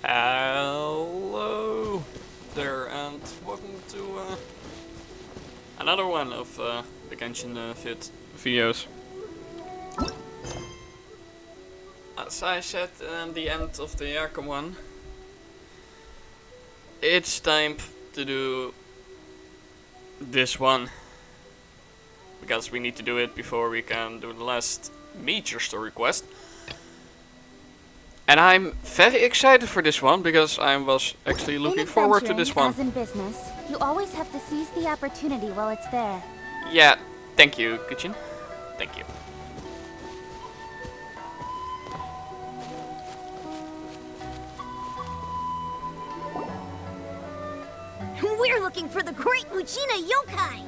Hello there, and welcome to another one of the Genshin videos. As I said at the end of the Arkham one, it's time to do this one. Because we need to do it before we can do the last major story quest. And I'm very excited for this one because I was actually looking forward to this one. As in business, you always have to seize the opportunity while it's there. Yeah, thank you, Genshin. Thank you. We're looking for the Great Mujina Yokai!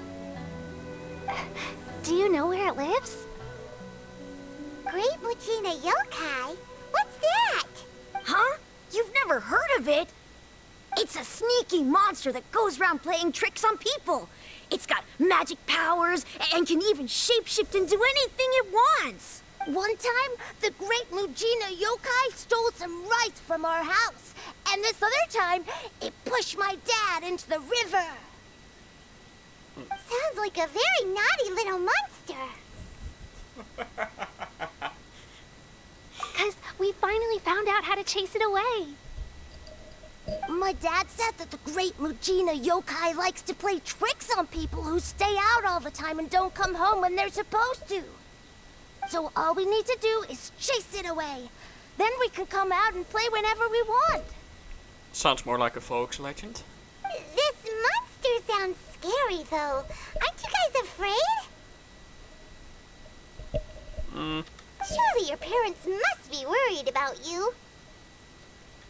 Do you know where it lives? Great Mujina Yokai? What's that? Huh? You've never heard of it? It's a sneaky monster that goes around playing tricks on people. It's got magic powers and can even shapeshift into anything it wants. One time, the Great Mujina Yokai stole some rice from our house. And this other time, it pushed my dad into the river. Sounds like a very naughty little monster. Because we finally found out how to chase it away. My dad said that the Great Mujina Yokai likes to play tricks on people who stay out all the time and don't come home when they're supposed to. So all we need to do is chase it away. Then we can come out and play whenever we want. Sounds more like a folks legend. This monster sounds scary, though. Aren't you guys afraid? Surely your parents must be worried about you.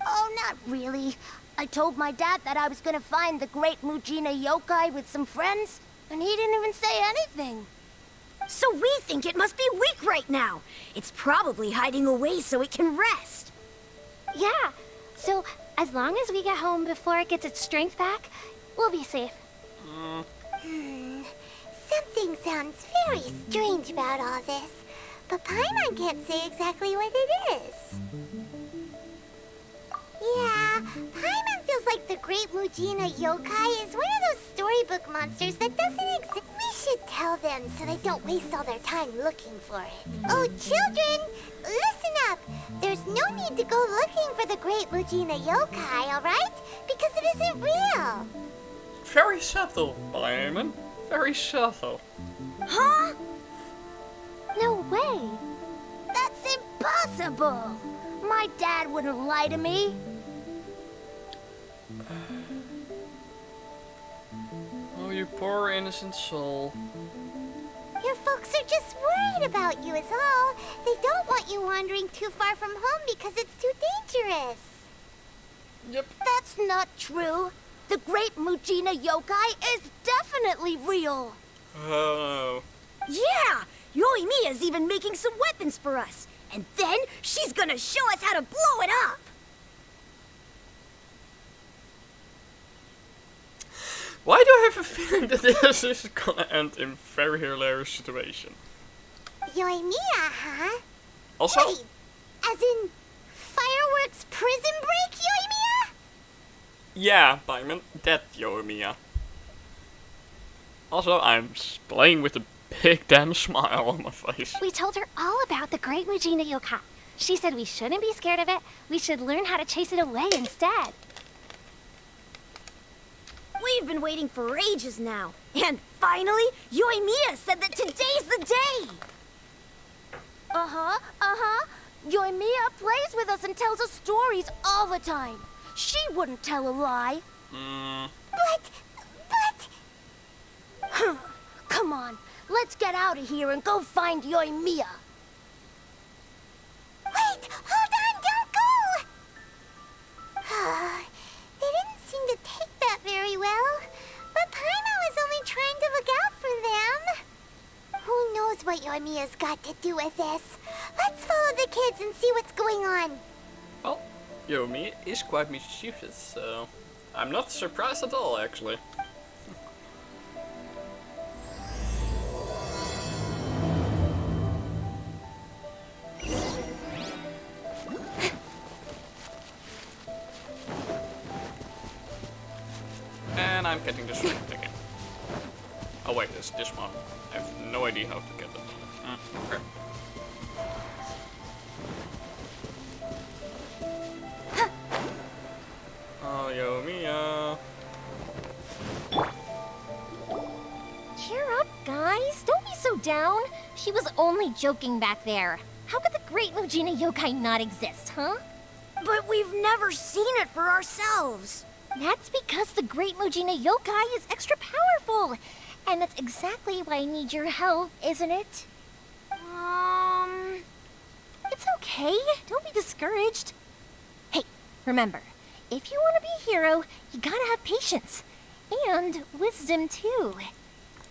Oh, not really. I told my dad that I was gonna find the Great Mujina Yokai with some friends, and he didn't even say anything. So we think it must be weak right now. It's probably hiding away so it can rest. Yeah, so as long as we get home before it gets its strength back, we'll be safe. Something sounds very strange about all this, but Paimon can't say exactly what it is. Yeah, Paimon feels like the Great Mujina Yokai is one of those storybook monsters that doesn't exist. We should tell them so they don't waste all their time looking for it. Oh, children, listen up. There's no need to go looking for the Great Mujina Yokai, alright? Because it isn't real. Very subtle, Paimon. Very subtle. Huh? No way. That's impossible. My dad wouldn't lie to me. Oh, you poor innocent soul. Your folks are just worried about you is all. They don't want you wandering too far from home because it's too dangerous. Yep. That's not true. The Great Mujina Yokai is definitely real. Oh. Yeah! Yoimiya's even making some weapons for us. And then she's gonna show us how to blow it up! Why do I have a feeling that this is gonna end in a very hilarious situation? Yoimiya, huh? Also, Wait, as in fireworks prison break, Yoimiya? yeah, Paimon, that Yoimiya. Also, I'm playing with a big damn smile on my face. We told her all about the Great Mujina Yokai. She said we shouldn't be scared of it. We should learn how to chase it away instead. We've been waiting for ages now. And finally, Yoimiya said that today's the day! Yoimiya plays with us and tells us stories all the time. She wouldn't tell a lie. But... Come on, let's get out of here and go find Yoimiya. Wait, hold on, don't go! They didn't seem to take that very well. But Paimon was only trying to look out for them. Who knows what Yoimiya's got to do with this? Let's follow the kids and see what's going on. Well, Yoimiya is quite mischievous, so I'm not surprised at all, actually. And I'm getting the sword again. Oh wait, it's this one. I have no idea how to get it. Okay. Oh, Yoimiya. Cheer up, guys. Don't be so down. She was only joking back there. How could the Great Mujina Yokai not exist, huh? But we've never seen it for ourselves. That's because the Great Mujina Yokai is extra powerful. And that's exactly why I need your help, isn't it? It's okay. Don't be discouraged. Hey, remember, if you want to be a hero, you gotta have patience. And wisdom, too.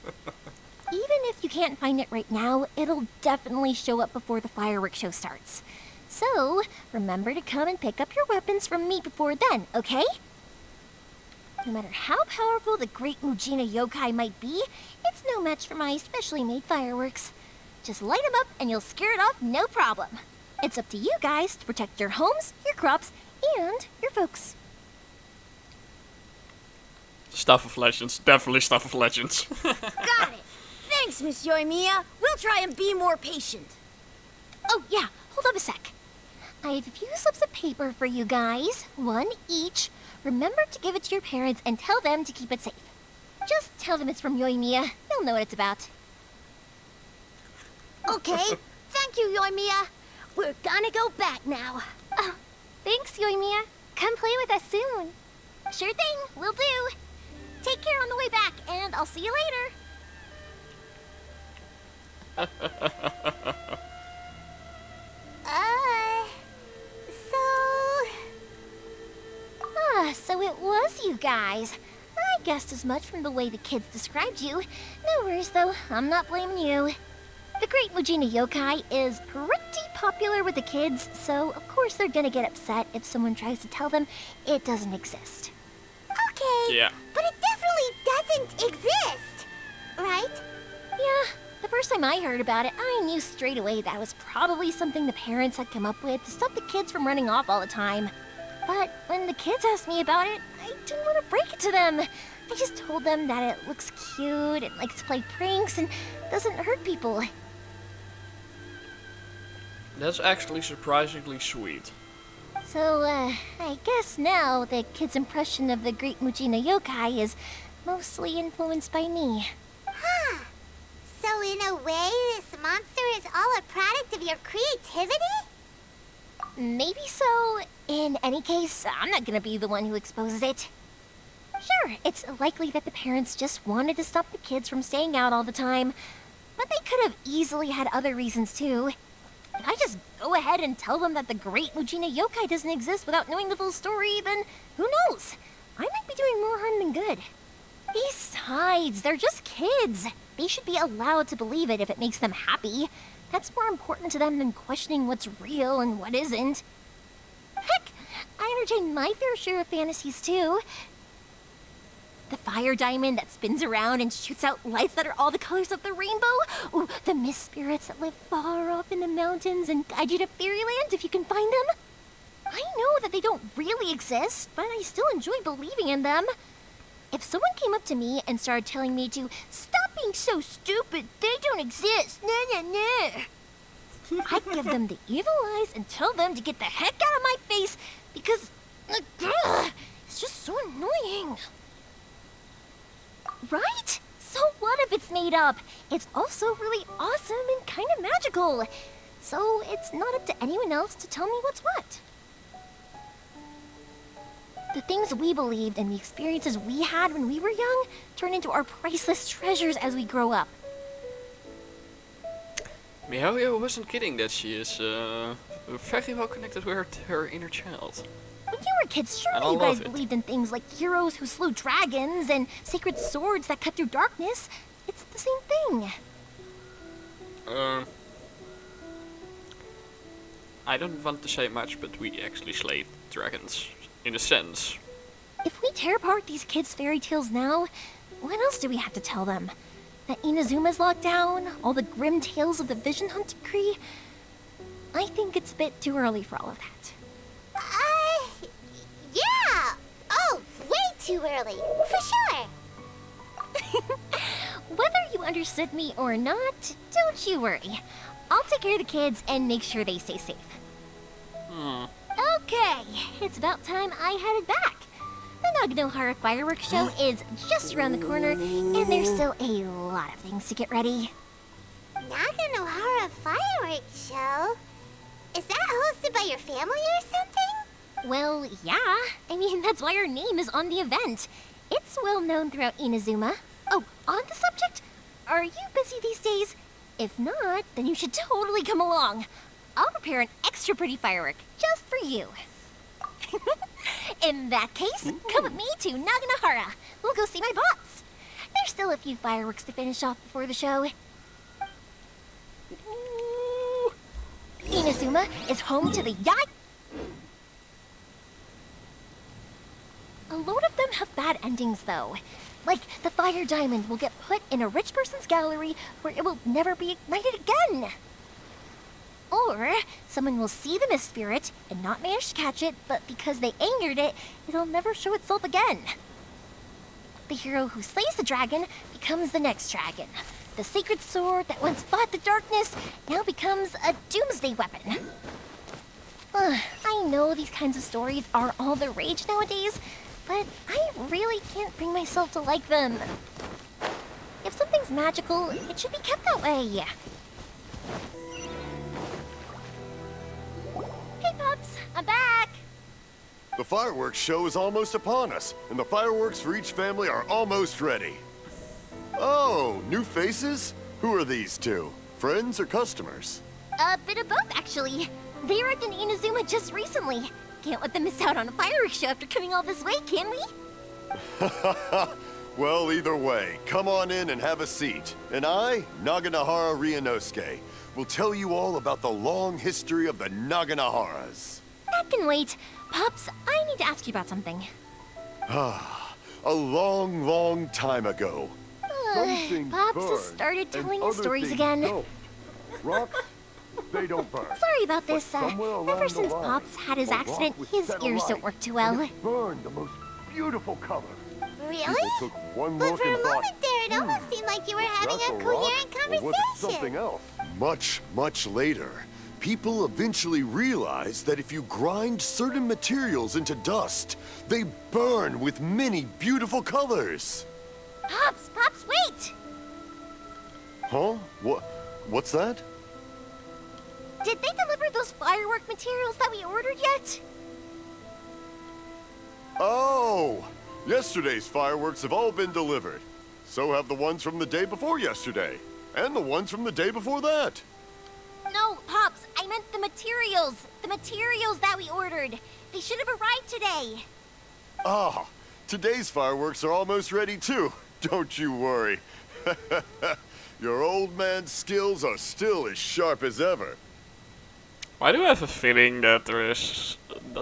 Even if you can't find it right now, it'll definitely show up before the fireworks show starts. So, remember to come and pick up your weapons from me before then, okay? No matter how powerful the Great Mujina Yokai might be, it's no match for my specially made fireworks. Just light them up and you'll scare it off no problem. It's up to you guys to protect your homes, your crops, and your folks. Staff of Legends. Definitely Staff of Legends. Got it. Thanks, Miss Yoimiya. We'll try and be more patient. Oh, yeah, hold up a sec. I have a few slips of paper for you guys, one each. Remember to give it to your parents and tell them to keep it safe. Just tell them it's from Yoimiya. They'll know what it's about. Okay. Thank you, Yoimiya. We're gonna go back now. Oh, thanks, Yoimiya. Come play with us soon. Sure thing, will do. Take care on the way back, and I'll see you later. So it was you guys. I guessed as much from the way the kids described you. No worries, though. I'm not blaming you. The Great Mujina Yokai is pretty popular with the kids, so of course they're gonna get upset if someone tries to tell them it doesn't exist. Okay. Yeah. But it definitely doesn't exist, right? Yeah, the first time I heard about it, I knew straight away that was probably something the parents had come up with to stop the kids from running off all the time. But when the kids asked me about it, I didn't want to break it to them. I just told them that it looks cute and likes to play pranks and doesn't hurt people. That's actually surprisingly sweet. So, I guess now the kids' impression of the Great Mujina Yokai is mostly influenced by me. Huh. So in a way, this monster is all a product of your creativity? Maybe so. In any case, I'm not gonna be the one who exposes it. Sure, it's likely that the parents just wanted to stop the kids from staying out all the time, but they could have easily had other reasons too. If I just go ahead and tell them that the Great Mujina Yokai doesn't exist without knowing the full story, then who knows? I might be doing more harm than good. Besides, they're just kids. They should be allowed to believe it if it makes them happy. That's more important to them than questioning what's real and what isn't. Heck, I entertain my fair share of fantasies too. The fire diamond that spins around and shoots out lights that are all the colors of the rainbow. Ooh, the mist spirits that live far off in the mountains and guide you to fairyland if you can find them. I know that they don't really exist, but I still enjoy believing in them. If someone came up to me and started telling me to stop being so stupid, they don't exist, I'd give them the evil eyes and tell them to get the heck out of my face because it's just so annoying. Right? So what if it's made up? It's also really awesome and kind of magical. So it's not up to anyone else to tell me what's what. The things we believed and the experiences we had when we were young turn into our priceless treasures as we grow up. Mihayo wasn't kidding that she is very well connected with her inner child. When you were kids, surely I you guys love it. believed in things like heroes who slew dragons and sacred swords that cut through darkness. It's the same thing. I don't want to say much, but we actually slayed dragons, in a sense. If we tear apart these kids' fairy tales now, what else do we have to tell them? That Inazuma's locked down? All the grim tales of the Vision Hunt decree? I think it's a bit too early for all of that. Yeah! Oh, way too early. properly, for sure. Whether you understood me or not, don't you worry. I'll take care of the kids and make sure they stay safe. Okay, it's about time I headed back. The Naganohara fireworks show is just around the corner, and there's still a lot of things to get ready. Naganohara fireworks show? Is that hosted by your family or something? Well, yeah. I mean, that's why our name is on the event. It's well known throughout Inazuma. Oh, on the subject, are you busy these days? If not, then you should totally come along. I'll prepare an extra pretty firework just for you. In that case, come with me to Naganohara. We'll go see my boss. There's still a few fireworks to finish off before the show. Inazuma is home to the yacht. A load of them have bad endings, though. Like, the fire diamond will get put in a rich person's gallery where it will never be ignited again. Or, someone will see the mist spirit and not manage to catch it, but because they angered it, it'll never show itself again. The hero who slays the dragon becomes the next dragon. The sacred sword that once fought the darkness now becomes a doomsday weapon. I know these kinds of stories are all the rage nowadays, but I really can't bring myself to like them. If something's magical, it should be kept that way. Hey, Pops, I'm back. The fireworks show is almost upon us, and the fireworks for each family are almost ready. Oh, new faces? Who are these two? Friends or customers? A bit of both, actually. They arrived in Inazuma just recently. Can't let them miss out on a fireworks show after coming all this way, can we? Well, either way, come on in and have a seat. And I, Naganohara Ryunosuke, will tell you all about the long history of the Naganoharas. That can wait. Pops, I need to ask you about something. A long, long time ago. Some things Pops burn, has started telling and his other stories things again. don't. Rocks, they don't burn. Sorry about this. Somewhere along Ever the since line, Pops had his a rock accident, was his set ears alight, don't work too and well. it burned the most beautiful color. Really? People took one But look for a and thought, moment there, it almost seemed like you were having that's a a coherent rock, or was it something conversation. else? Much, much later, people eventually realized that if you grind certain materials into dust, they burn with many beautiful colors. Pops, wait! Huh? What's that? Did they deliver those firework materials that we ordered yet? Oh! Yesterday's fireworks have all been delivered. So have the ones from the day before yesterday. And the ones from the day before that. No, Pops, I meant the materials. The materials that we ordered. They should have arrived today. Ah, today's fireworks are almost ready too. Don't you worry. Your old man's skills are still as sharp as ever. Why do I have a feeling that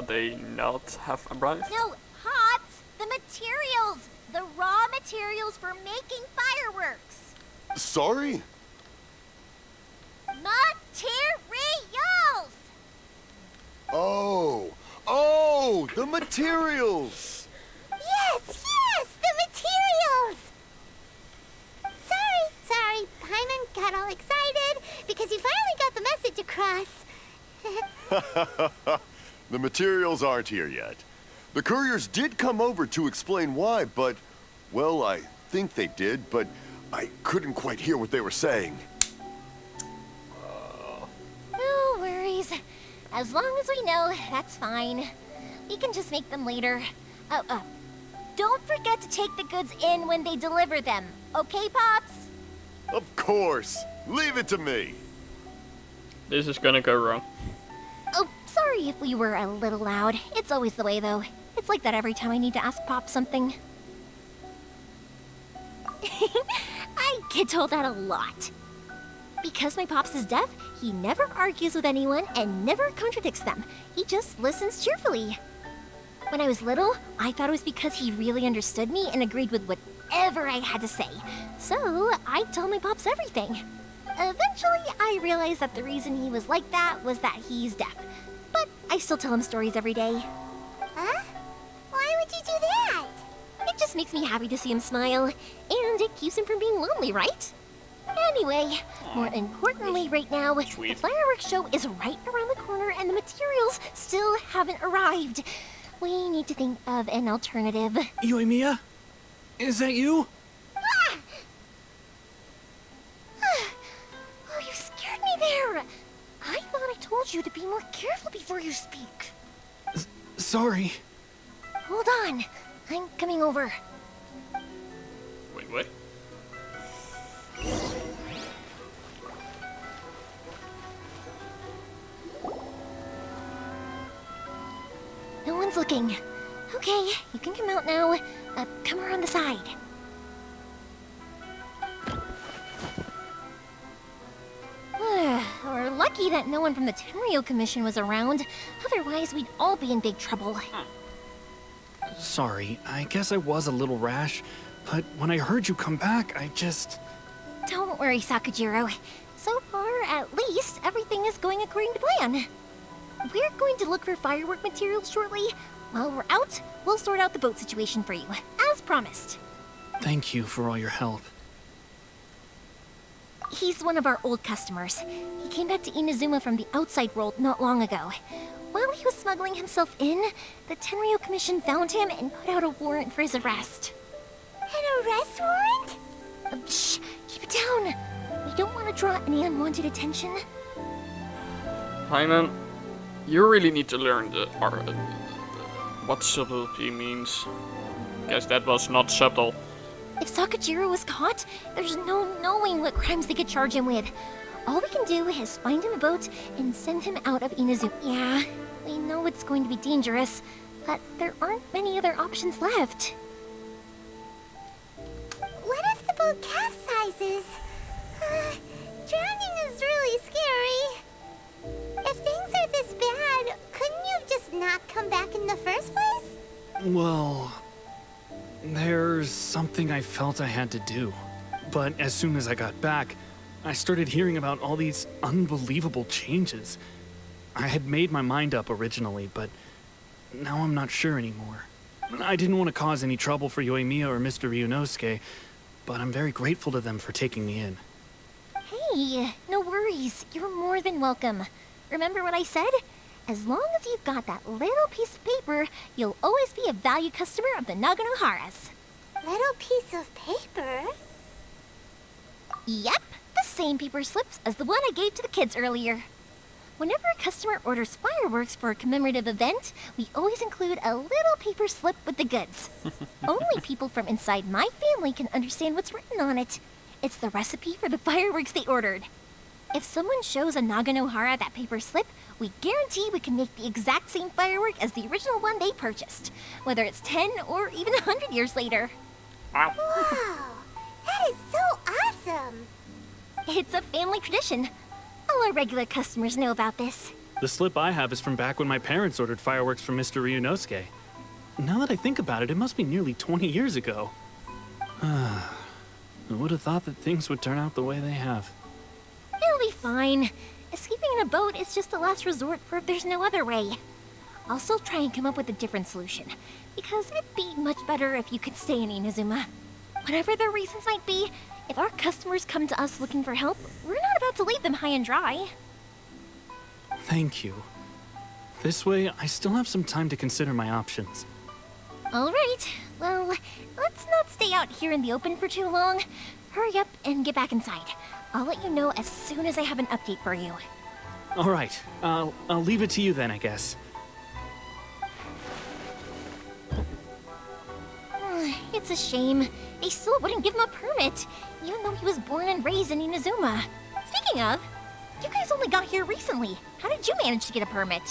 they not have arrived? No, Pops, the materials. The raw materials for making fireworks. Sorry? Materials! Oh, the materials! Yes, the materials! Sorry, Paimon got all excited because he finally got the message across. The materials aren't here yet. The couriers did come over to explain why, but, well, I think they did, but I couldn't quite hear what they were saying. No worries. As long as we know, that's fine. We can just make them later. Don't forget to take the goods in when they deliver them. Okay, Pops? Of course! Leave it to me! This is gonna go wrong. Oh, sorry if we were a little loud. It's always the way, though. It's like that every time I need to ask Pop something. I get told that a lot. Because my Pops is deaf, he never argues with anyone and never contradicts them. He just listens cheerfully. When I was little, I thought it was because he really understood me and agreed with whatever I had to say. So, I told my Pops everything. Eventually, I realized that the reason he was like that was that he's deaf. But I still tell him stories every day. Huh? Why would you do that? It just makes me happy to see him smile, and it keeps him from being lonely, right? Anyway, more importantly right now, Sweet. the fireworks show is right around the corner and the materials still haven't arrived. We need to think of an alternative. Yoimiya? Is that you? Oh, you scared me there! I thought I told you to be more careful before you speak. Sorry. Hold on, I'm coming over. Wait, what? No one's looking. Okay, you can come out now. Come around the side. We're lucky that no one from the Tenryo Commission was around. Otherwise, we'd all be in big trouble. Sorry, I guess I was a little rash, but when I heard you come back, I just... Don't worry, Sakajiro. So far, at least, everything is going according to plan. We're going to look for firework materials shortly. While we're out, we'll sort out the boat situation for you, as promised. Thank you for all your help. He's one of our old customers. He came back to Inazuma from the outside world not long ago. While he was smuggling himself in, the Tenryo Commission found him and put out a warrant for his arrest. An arrest warrant? Shh, keep it down. We don't want to draw any unwanted attention. Hyman, you really need to learn what subtlety means. Guess that was not subtle. If Sakajiro was caught, there's no knowing what crimes they could charge him with. All we can do is find him a boat and send him out of Inazuma. Yeah, we know it's going to be dangerous, but there aren't many other options left. What if the boat capsizes? Drowning is really scary. If things are this bad, couldn't you have just not come back in the first place? Well... there's something I felt I had to do. But as soon as I got back, I started hearing about all these unbelievable changes. I had made my mind up originally, but now I'm not sure anymore. I didn't want to cause any trouble for Yoimiya or Mr. Ryunosuke, but I'm very grateful to them for taking me in. Hey, no worries. You're more than welcome. Remember what I said? As long as you've got that little piece of paper, you'll always be a valued customer of the Naganohara's. Little piece of paper? Yep, the same paper slips as the one I gave to the kids earlier. Whenever a customer orders fireworks for a commemorative event, we always include a little paper slip with the goods. Only people from inside my family can understand what's written on it. It's the recipe for the fireworks they ordered. If someone shows a Naganohara that paper slip, we guarantee we can make the exact same firework as the original one they purchased, whether it's 10 or even 100 years later. Wow. Wow, that is so awesome. It's a family tradition. All our regular customers know about this. The slip I have is from back when my parents ordered fireworks from Mr. Ryunosuke. Now that I think about it, it must be nearly 20 years ago. I would have thought that things would turn out the way they have. It'll be fine. Escaping in a boat is just a last resort for if there's no other way. I'll still try and come up with a different solution, because it'd be much better if you could stay in Inazuma. Whatever their reasons might be, if our customers come to us looking for help, we're not about to leave them high and dry. Thank you. This way, I still have some time to consider my options. All right, well, let's not stay out here in the open for too long. Hurry up and get back inside. I'll let you know as soon as I have an update for you. All right, I'll leave it to you then, I guess. It's a shame. They still wouldn't give him a permit, even though he was born and raised in Inazuma. Speaking of, you guys only got here recently. How did you manage to get a permit?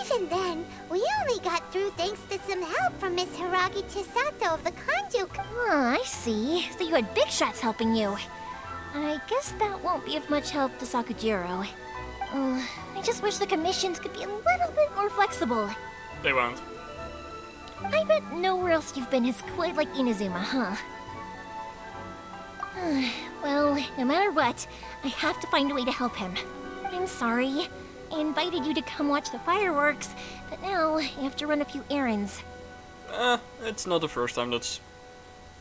Even then, we only got through thanks to some help from Miss Hiragi Chisato of the Kanjuk. I see. So you had big shots helping you. I guess that won't be of much help to Sakujiro. I just wish the commissions could be a little bit more flexible. They won't. I bet nowhere else you've been is quite like Inazuma, huh? Well, no matter what, I have to find a way to help him. I'm sorry. I invited you to come watch the fireworks, but now I have to run a few errands. It's not the first time that's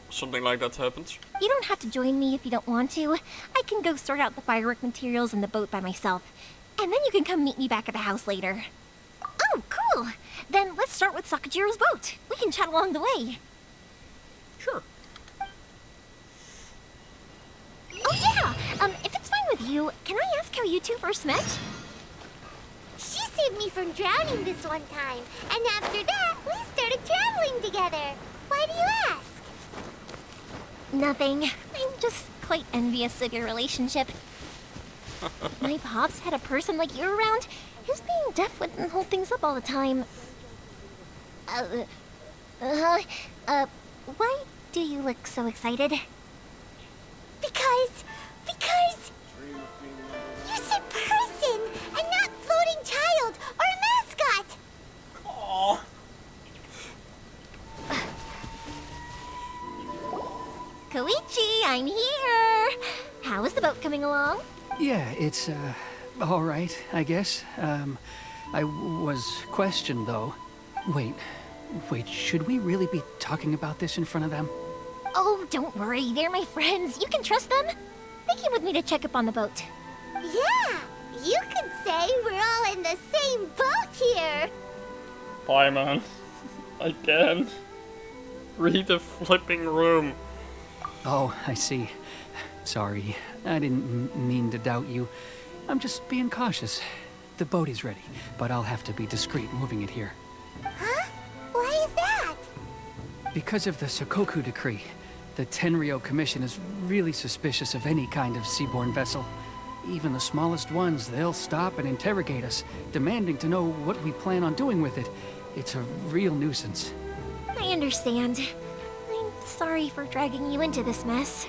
something like that happens. You don't have to join me if you don't want to. I can go sort out the firework materials in the boat by myself. And then you can come meet me back at the house later. Oh, cool! Then let's start with Sakajiro's boat. We can chat along the way. Sure. Oh yeah! If it's fine with you, can I ask how you two first met? She saved me from drowning this one time, and after that, we started traveling together. Why do you ask? Nothing. I'm just quite envious of your relationship. If my pops had a person like you around, his being deaf wouldn't hold things up all the time. Why do you look so excited? Because you said person and not floating child or a mascot. Aww. Koichi, I'm here! How is the boat coming along? Yeah, it's, all right, I guess. I was questioned, though. Wait, should we really be talking about this in front of them? Oh, don't worry, they're my friends. You can trust them. They came with me to check up on the boat. Yeah, you could say we're all in the same boat here. Bye, man. I can't. Read the flipping room. Oh, I see. Sorry, I didn't mean to doubt you. I'm just being cautious. The boat is ready, but I'll have to be discreet moving it here. Huh? Why is that? Because of the Sokoku decree, the Tenryou Commission is really suspicious of any kind of seaborne vessel. Even the smallest ones, they'll stop and interrogate us, demanding to know what we plan on doing with it. It's a real nuisance. I understand. I'm sorry for dragging you into this mess.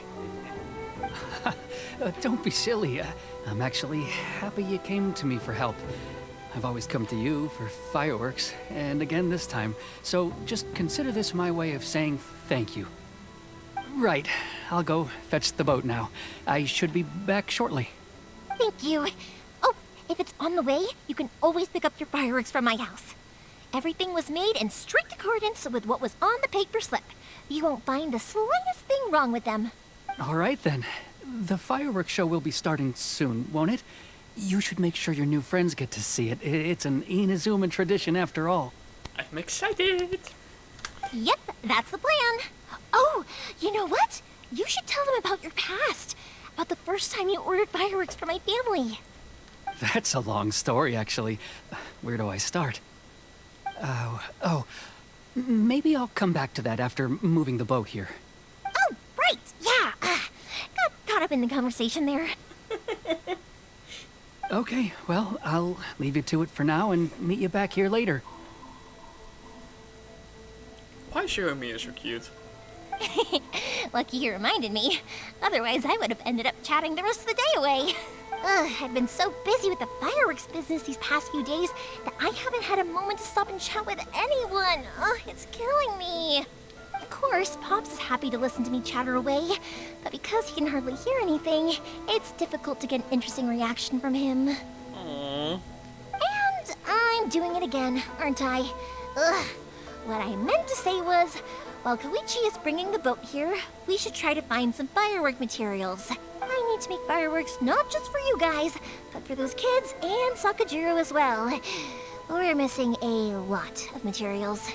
Don't be silly. I'm actually happy you came to me for help. I've always come to you for fireworks, and again this time. So just consider this my way of saying thank you. Right, I'll go fetch the boat now. I should be back shortly. Thank you. Oh, if it's on the way, you can always pick up your fireworks from my house. Everything was made in strict accordance with what was on the paper slip. You won't find the slightest thing wrong with them. All right then. The fireworks show will be starting soon, won't it? You should make sure your new friends get to see it. It's an Inazuma tradition after all. I'm excited. Yep, that's the plan. Oh, you know what? You should tell them about your past. About the first time you ordered fireworks for my family. That's a long story, actually. Where do I start? Maybe I'll come back to that after moving the boat here. Oh, right, yeah. Got caught up in the conversation there. Okay, well, I'll leave you to it for now and meet you back here later. Why is Yoimiya so cute? Lucky you reminded me. Otherwise, I would have ended up chatting the rest of the day away. I've been so busy with the fireworks business these past few days that I haven't had a moment to stop and chat with anyone. It's killing me. Of course, Pops is happy to listen to me chatter away, but because he can hardly hear anything, it's difficult to get an interesting reaction from him. Aww. And I'm doing it again, aren't I? What I meant to say was, while Koichi is bringing the boat here, we should try to find some firework materials. I need to make fireworks not just for you guys, but for those kids and Sakajiro as well. We're missing a lot of materials.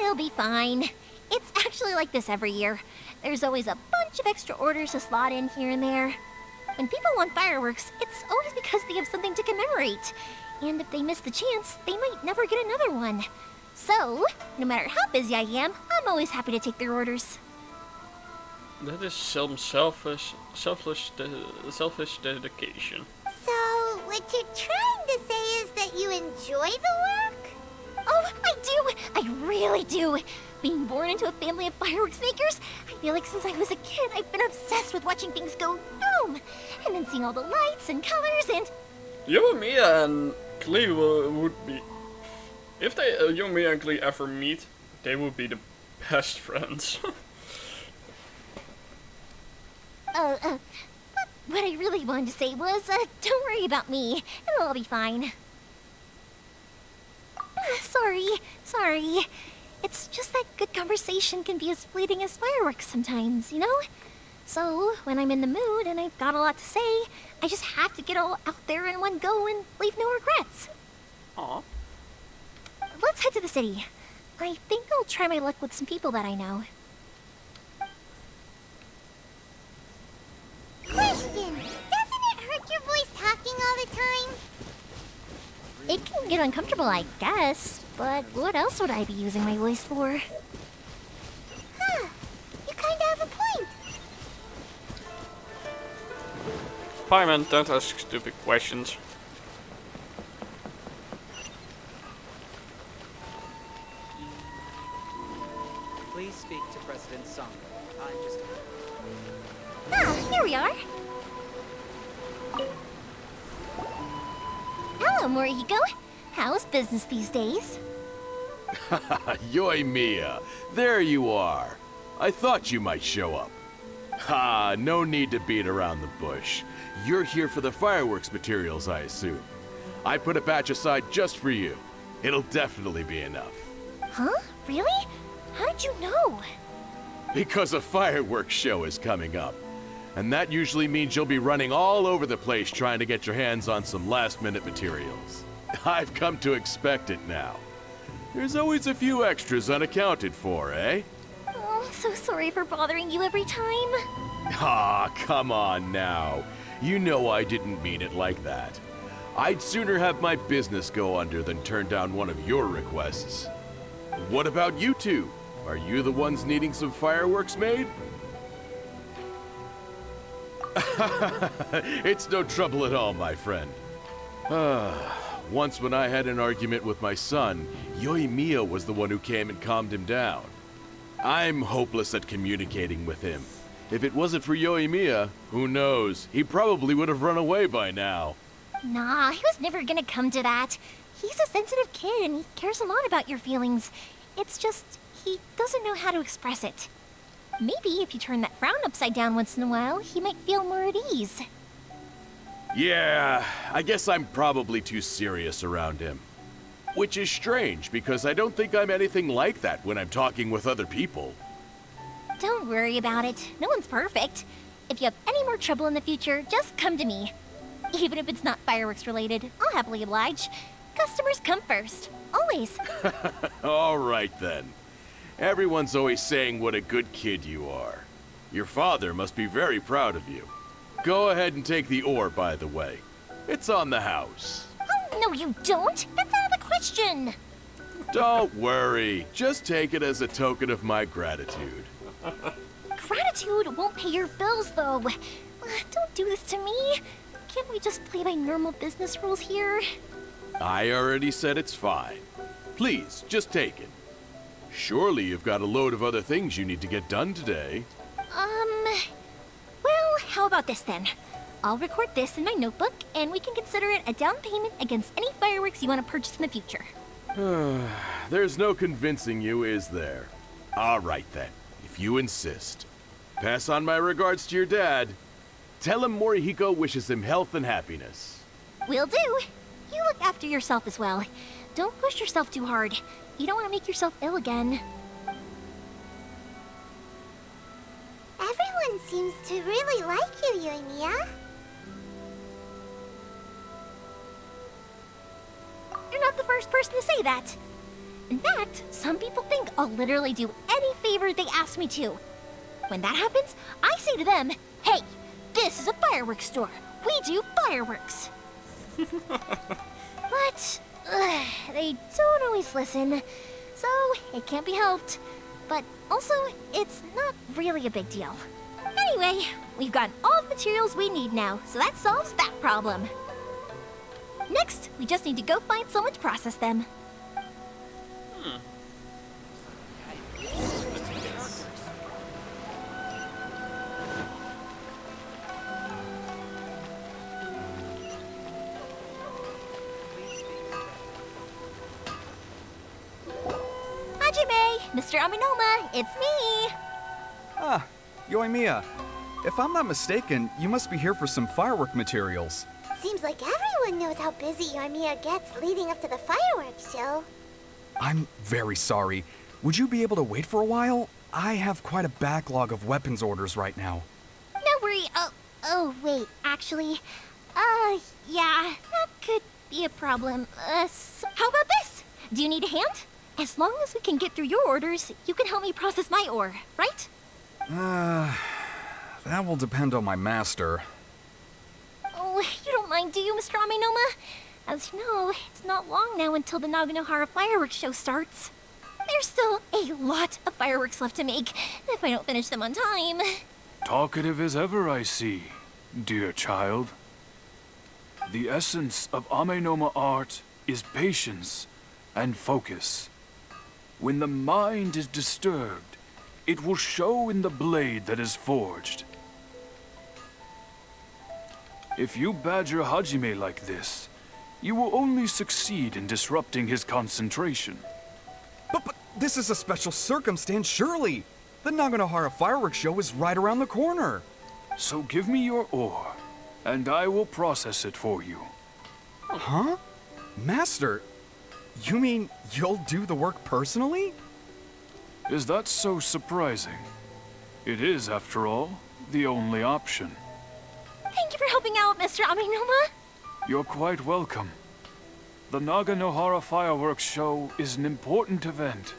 It'll be fine. It's actually like this every year. There's always a bunch of extra orders to slot in here and there. When people want fireworks, it's always because they have something to commemorate. And if they miss the chance, they might never get another one. So, no matter how busy I am, I'm always happy to take their orders. That is some selfish dedication. So, what you're trying to say is that you enjoy the work? Oh, I do! I really do! Being born into a family of fireworks makers, I feel like since I was a kid, I've been obsessed with watching things go boom! And then seeing all the lights and colors and... Yoimiya and Klee would be... If Yoimiya and Klee ever meet, they would be the best friends. What I really wanted to say was, don't worry about me. It'll all be fine. Sorry. It's just that good conversation can be as fleeting as fireworks sometimes, you know? So, when I'm in the mood and I've got a lot to say, I just have to get all out there in one go and leave no regrets. Aw. Let's head to the city. I think I'll try my luck with some people that I know. Question! Doesn't it hurt your voice talking all the time? It can get uncomfortable, I guess, but what else would I be using my voice for? Huh. You kinda have a point. Fireman, don't ask stupid questions. Please speak to President Sung. I'm just... Ah, here we are. Hello, Morihiko. How's business these days? Yoimiya, there you are. I thought you might show up. Ha, no need to beat around the bush. You're here for the fireworks materials, I assume. I put a batch aside just for you. It'll definitely be enough. Huh? Really? How did you know? Because a fireworks show is coming up. And that usually means you'll be running all over the place trying to get your hands on some last-minute materials. I've come to expect it now. There's always a few extras unaccounted for, eh? Oh, so sorry for bothering you every time. Ah, come on now. You know I didn't mean it like that. I'd sooner have my business go under than turn down one of your requests. What about you two? Are you the ones needing some fireworks made? It's no trouble at all, my friend. Once when I had an argument with my son, Yoimiya was the one who came and calmed him down. I'm hopeless at communicating with him. If it wasn't for Yoimiya, who knows, he probably would have run away by now. Nah, he was never gonna come to that. He's a sensitive kid and he cares a lot about your feelings. It's just, he doesn't know how to express it. Maybe if you turn that frown upside down once in a while, he might feel more at ease. Yeah, I guess I'm probably too serious around him. Which is strange, because I don't think I'm anything like that when I'm talking with other people. Don't worry about it. No one's perfect. If you have any more trouble in the future, just come to me. Even if it's not fireworks related, I'll happily oblige. Customers come first. Always. All right then. Everyone's always saying what a good kid you are. Your father must be very proud of you. Go ahead and take the ore, by the way. It's on the house. Oh, no you don't. That's out of the question. Don't worry. Just take it as a token of my gratitude. Gratitude won't pay your bills, though. Don't do this to me. Can't we just play by normal business rules here? I already said it's fine. Please, just take it. Surely you've got a load of other things you need to get done today. Well, how about this then? I'll record this in my notebook, and we can consider it a down payment against any fireworks you want to purchase in the future. There's no convincing you, is there? All right then, if you insist. Pass on my regards to your dad. Tell him Morihiko wishes him health and happiness. Will do. You look after yourself as well. Don't push yourself too hard. You don't want to make yourself ill again. Everyone seems to really like you, Yoimiya. You're not the first person to say that. In fact, some people think I'll literally do any favor they ask me to. When that happens, I say to them, hey, this is a fireworks store. We do fireworks. But they don't always listen, so it can't be helped. But also, it's not really a big deal. Anyway, we've got all the materials we need now, so that solves that problem. Next, we just need to go find someone to process them. Hajime, Mr. Aminoma, it's me! Ah, Yoimiya. If I'm not mistaken, you must be here for some firework materials. Seems like everyone knows how busy Yoimiya gets leading up to the fireworks show. I'm very sorry. Would you be able to wait for a while? I have quite a backlog of weapons orders right now. No worry. Wait, actually, yeah, that could be a problem. How about this? Do you need a hand? As long as we can get through your orders, you can help me process my ore, right? That will depend on my master. Oh, you don't mind, do you, Mr. Amenoma? As you know, it's not long now until the Naganohara fireworks show starts. There's still a lot of fireworks left to make, if I don't finish them on time. Talkative as ever, I see, dear child. The essence of Amenoma art is patience and focus. When the mind is disturbed, it will show in the blade that is forged. If you badger Hajime like this, you will only succeed in disrupting his concentration. But this is a special circumstance, surely. The Naganohara fireworks show is right around the corner. So give me your ore, and I will process it for you. Huh? Master, you mean you'll do the work personally? Is that so surprising? It is, after all, the only option. Thank you for helping out, Mr. Amenoma. You're quite welcome. The Naganohara fireworks show is an important event.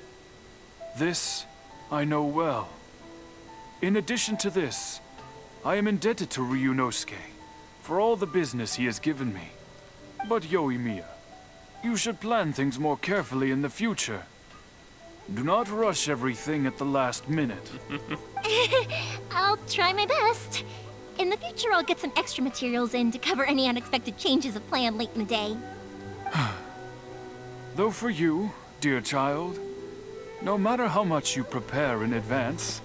This I know well. In addition to this, I am indebted to Ryunosuke for all the business he has given me. But Yoimiya, you should plan things more carefully in the future. Do not rush everything at the last minute. I'll try my best. In the future, I'll get some extra materials in to cover any unexpected changes of plan late in the day. Though for you, dear child, no matter how much you prepare in advance,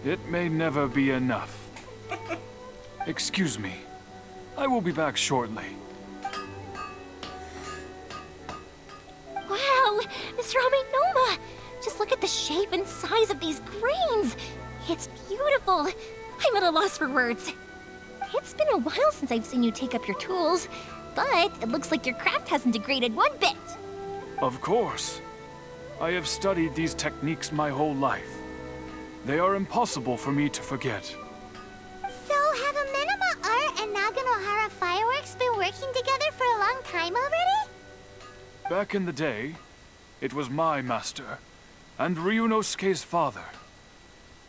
it may never be enough. Excuse me. I will be back shortly. Wow, Mr. Amenoma! Just look at the shape and size of these grains! It's beautiful! I'm at a loss for words. It's been a while since I've seen you take up your tools, but it looks like your craft hasn't degraded one bit. Of course. I have studied these techniques my whole life. They are impossible for me to forget. So, have Amenoma Art and Naganohara Fireworks been working together for a long time already? Back in the day, it was my master, and Ryunosuke's father.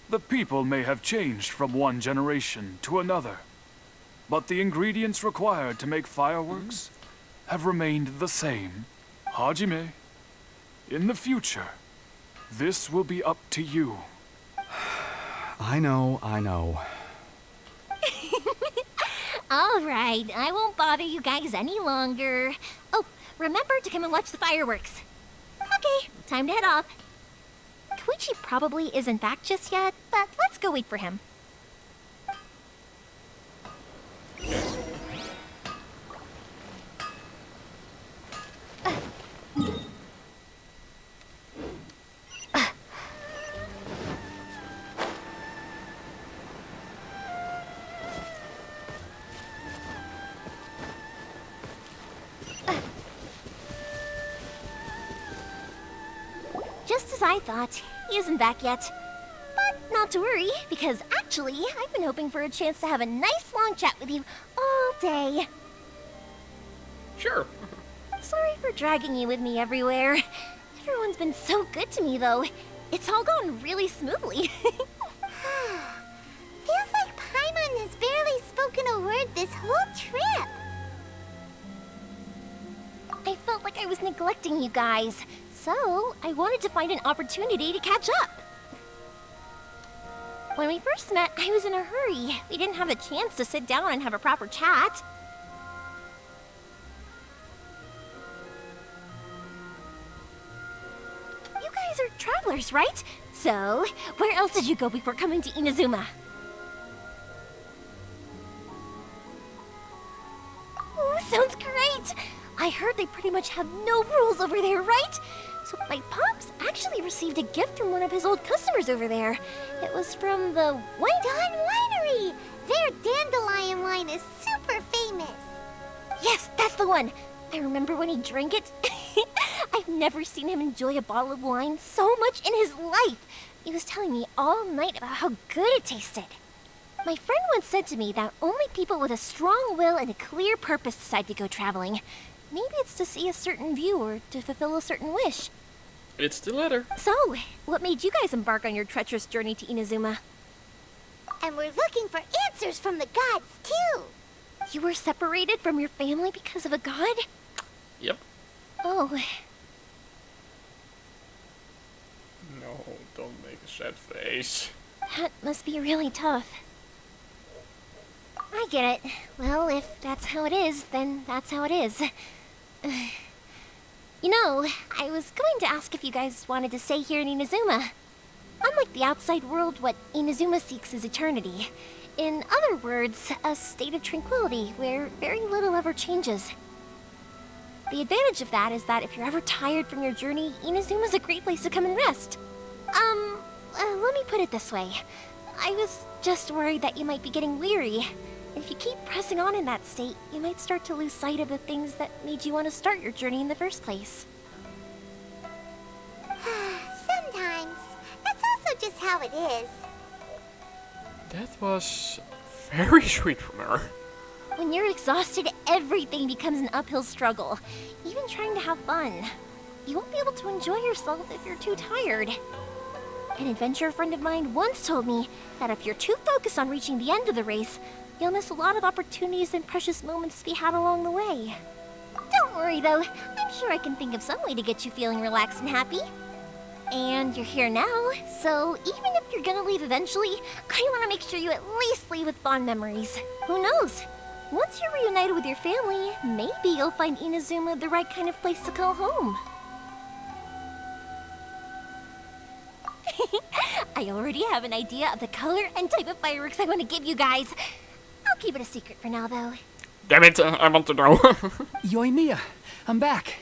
The people may have changed from one generation to another, but the ingredients required to make fireworks have remained the same. Hajime, in the future, this will be up to you. I know. All right, I won't bother you guys any longer. Oh, remember to come and watch the fireworks. Okay, time to head off. Koichi probably isn't back just yet, but let's go wait for him. Just as I thought, he isn't back yet. But not to worry, because actually, I've been hoping for a chance to have a nice long chat with you all day. Sure. Sorry for dragging you with me everywhere. Everyone's been so good to me, though. It's all gone really smoothly. Feels like Paimon has barely spoken a word this whole trip. I felt like I was neglecting you guys, so I wanted to find an opportunity to catch up. When we first met, I was in a hurry. We didn't have a chance to sit down and have a proper chat. You guys are travelers, right? So, where else did you go before coming to Inazuma? Ooh, sounds great! I heard they pretty much have no rules over there, right? So my pops actually received a gift from one of his old customers over there. It was from the White Winery! Their dandelion wine is super famous. Yes, that's the one. I remember when he drank it. I I've never seen him enjoy a bottle of wine so much in his life. He was telling me all night about how good it tasted. My friend once said to me that only people with a strong will and a clear purpose decide to go traveling. Maybe it's to see a certain view or to fulfill a certain wish. It's the letter. So, what made you guys embark on your treacherous journey to Inazuma? And we're looking for answers from the gods, too. You were separated from your family because of a god? Yep. Oh. No, don't make a sad face. That must be really tough. I get it. Well, if that's how it is, then that's how it is. You know, I was going to ask if you guys wanted to stay here in Inazuma. Unlike the outside world, what Inazuma seeks is eternity. In other words, a state of tranquility where very little ever changes. The advantage of that is that if you're ever tired from your journey, Inazuma's a great place to come and rest. Let me put it this way. I was just worried that you might be getting weary. If you keep pressing on in that state, you might start to lose sight of the things that made you want to start your journey in the first place. Sometimes. That's also just how it is. That was very sweet from her. When you're exhausted, everything becomes an uphill struggle. Even trying to have fun. You won't be able to enjoy yourself if you're too tired. An adventurer friend of mine once told me that if you're too focused on reaching the end of the race, you'll miss a lot of opportunities and precious moments to be had along the way. Don't worry though, I'm sure I can think of some way to get you feeling relaxed and happy. And you're here now, so even if you're gonna leave eventually, I want to make sure you at least leave with fond memories. Who knows? Once you're reunited with your family, maybe you'll find Inazuma the right kind of place to call home. I already have an idea of the color and type of fireworks I want to give you guys. I'll keep it a secret for now, though. Damn it, I want to know. Yoimiya, I'm back.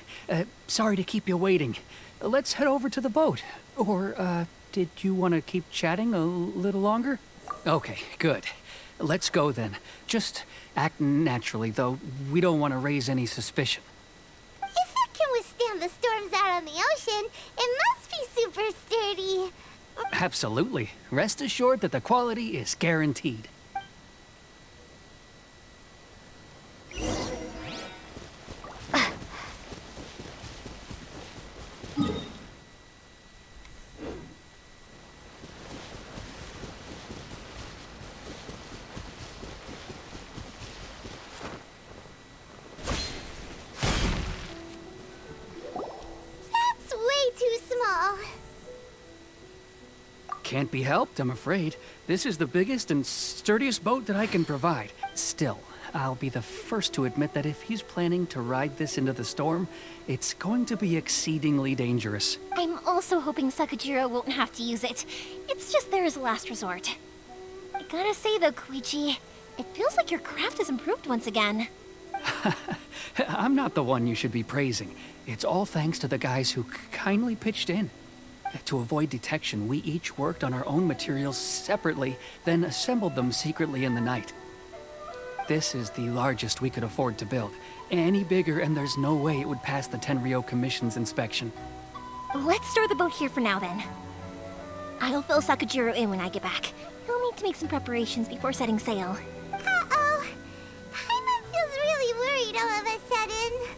Sorry to keep you waiting. Let's head over to the boat. Or, did you want to keep chatting a little longer? Okay, good. Let's go then. Just act naturally, though we don't want to raise any suspicion. If it can withstand the storms out on the ocean, it must be super sturdy. Absolutely. Rest assured that the quality is guaranteed. That's way too small. Can't be helped, I'm afraid. This is the biggest and sturdiest boat that I can provide. Still, I'll be the first to admit that if he's planning to ride this into the storm, it's going to be exceedingly dangerous. I'm also hoping Sakajiro won't have to use it. It's just there as a last resort. I gotta say though, Koichi, it feels like your craft has improved once again. I'm not the one you should be praising. It's all thanks to the guys who kindly pitched in. To avoid detection, we each worked on our own materials separately, then assembled them secretly in the night. This is the largest we could afford to build. Any bigger and there's no way it would pass the Tenryou Commission's inspection. Let's store the boat here for now then. I'll fill Sakajiro in when I get back. He'll need to make some preparations before setting sail. Uh-oh. Paimon feels really worried all of a sudden.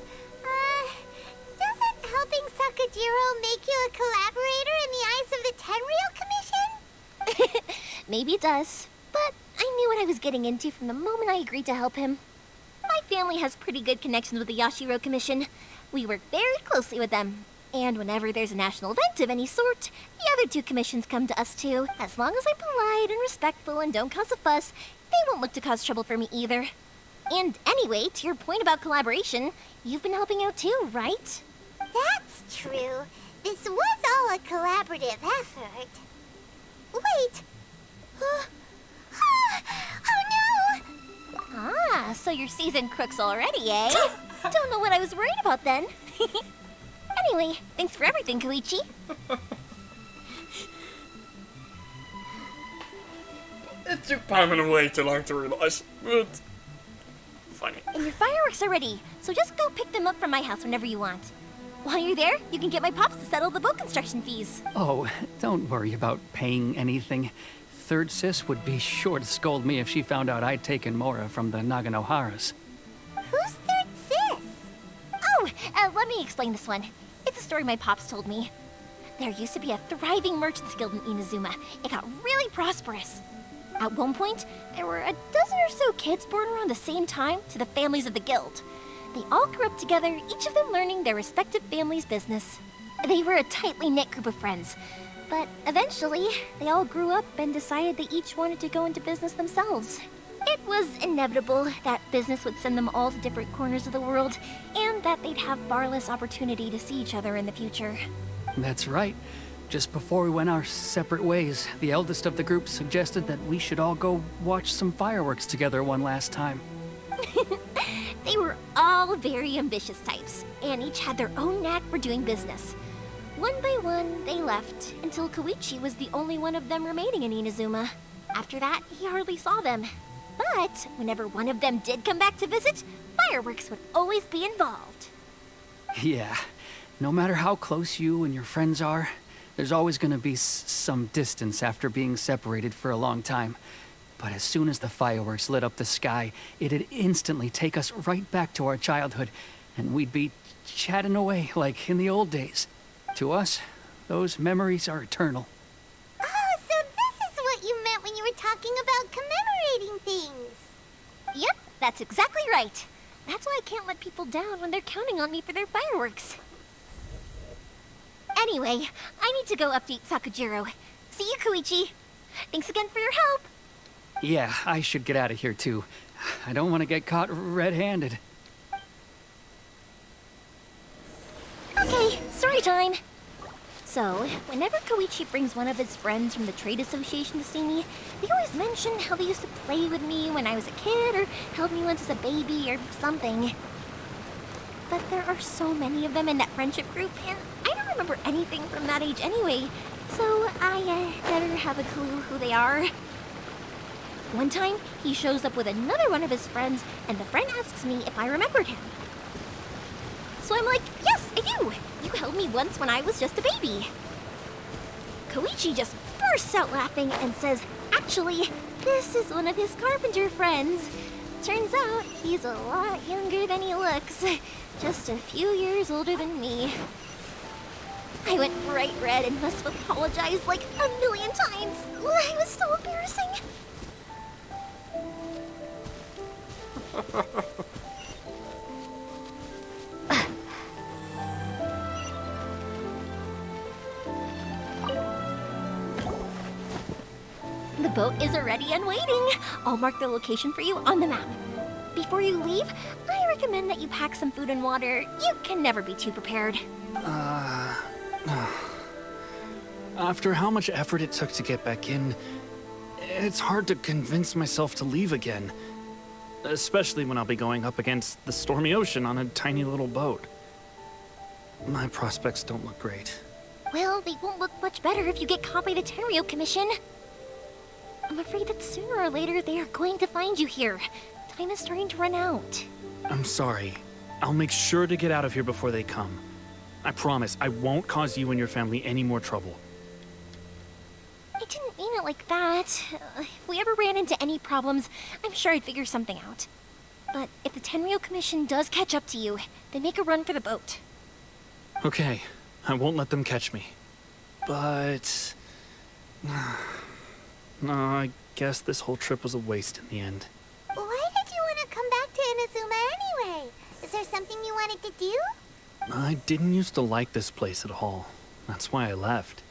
Doesn't helping Sakajiro make you a collaborator in the eyes of the Tenryou Commission? Maybe it does, but I knew what I was getting into from the moment I agreed to help him. My family has pretty good connections with the Yashiro Commission. We work very closely with them. And whenever there's a national event of any sort, the other two commissions come to us too. As long as I'm polite and respectful and don't cause a fuss, they won't look to cause trouble for me either. And anyway, to your point about collaboration, you've been helping out too, right? That's true. This was all a collaborative effort. Wait! Oh no! Ah, so you're seasoned crooks already, eh? Don't know what I was worried about then. Anyway, thanks for everything, Koichi. It took Paimon way too long to realize, but funny. And your fireworks are ready, so just go pick them up from my house whenever you want. While you're there, you can get my pops to settle the boat construction fees. Oh, don't worry about paying anything. Third Sis would be sure to scold me if she found out I'd taken Mora from the Naganoharas. Who's Third Sis? Oh, let me explain this one. It's a story my pops told me. There used to be a thriving merchants guild in Inazuma. It got really prosperous. At one point, there were a dozen or so kids born around the same time to the families of the guild. They all grew up together, each of them learning their respective family's business. They were a tightly knit group of friends. But eventually, they all grew up and decided they each wanted to go into business themselves. It was inevitable that business would send them all to different corners of the world, and that they'd have far less opportunity to see each other in the future. That's right. Just before we went our separate ways, the eldest of the group suggested that we should all go watch some fireworks together one last time. They were all very ambitious types, and each had their own knack for doing business. One by one, they left, until Koichi was the only one of them remaining in Inazuma. After that, he hardly saw them. But whenever one of them did come back to visit, fireworks would always be involved. Yeah, no matter how close you and your friends are, there's always gonna be some distance after being separated for a long time. But as soon as the fireworks lit up the sky, it'd instantly take us right back to our childhood, and we'd be chatting away like in the old days. To us, those memories are eternal. Oh, so this is what you meant when you were talking about commemorating things. Yep, that's exactly right. That's why I can't let people down when they're counting on me for their fireworks. Anyway, I need to go update Sakujiro. See you, Koichi. Thanks again for your help. Yeah, I should get out of here too. I don't want to get caught red-handed. Okay, story time. So, whenever Koichi brings one of his friends from the trade association to see me, they always mention how they used to play with me when I was a kid, or held me once as a baby, or something. But there are so many of them in that friendship group, and I don't remember anything from that age anyway, so I never have a clue who they are. One time, he shows up with another one of his friends, and the friend asks me if I remembered him. So I'm like, yes, I do! You held me once when I was just a baby. Koichi just bursts out laughing and says, actually, this is one of his carpenter friends. Turns out he's a lot younger than he looks. Just a few years older than me. I went bright red and must have apologized like a million times. It was so embarrassing. The boat is already and waiting. I'll mark the location for you on the map. Before you leave, I recommend that you pack some food and water. You can never be too prepared. After how much effort it took to get back in, it's hard to convince myself to leave again. Especially when I'll be going up against the stormy ocean on a tiny little boat. My prospects don't look great. Well, they won't look much better if you get caught by the Tenryou Commission. I'm afraid that sooner or later they are going to find you here. Time is starting to run out. I'm sorry. I'll make sure to get out of here before they come. I promise I won't cause you and your family any more trouble. I didn't mean it like that. If we ever ran into any problems, I'm sure I'd figure something out. But if the Tenryou Commission does catch up to you, then make a run for the boat. Okay, I won't let them catch me. But... no, I guess this whole trip was a waste in the end. Why did you want to come back to Inazuma anyway? Is there something you wanted to do? I didn't used to like this place at all. That's why I left.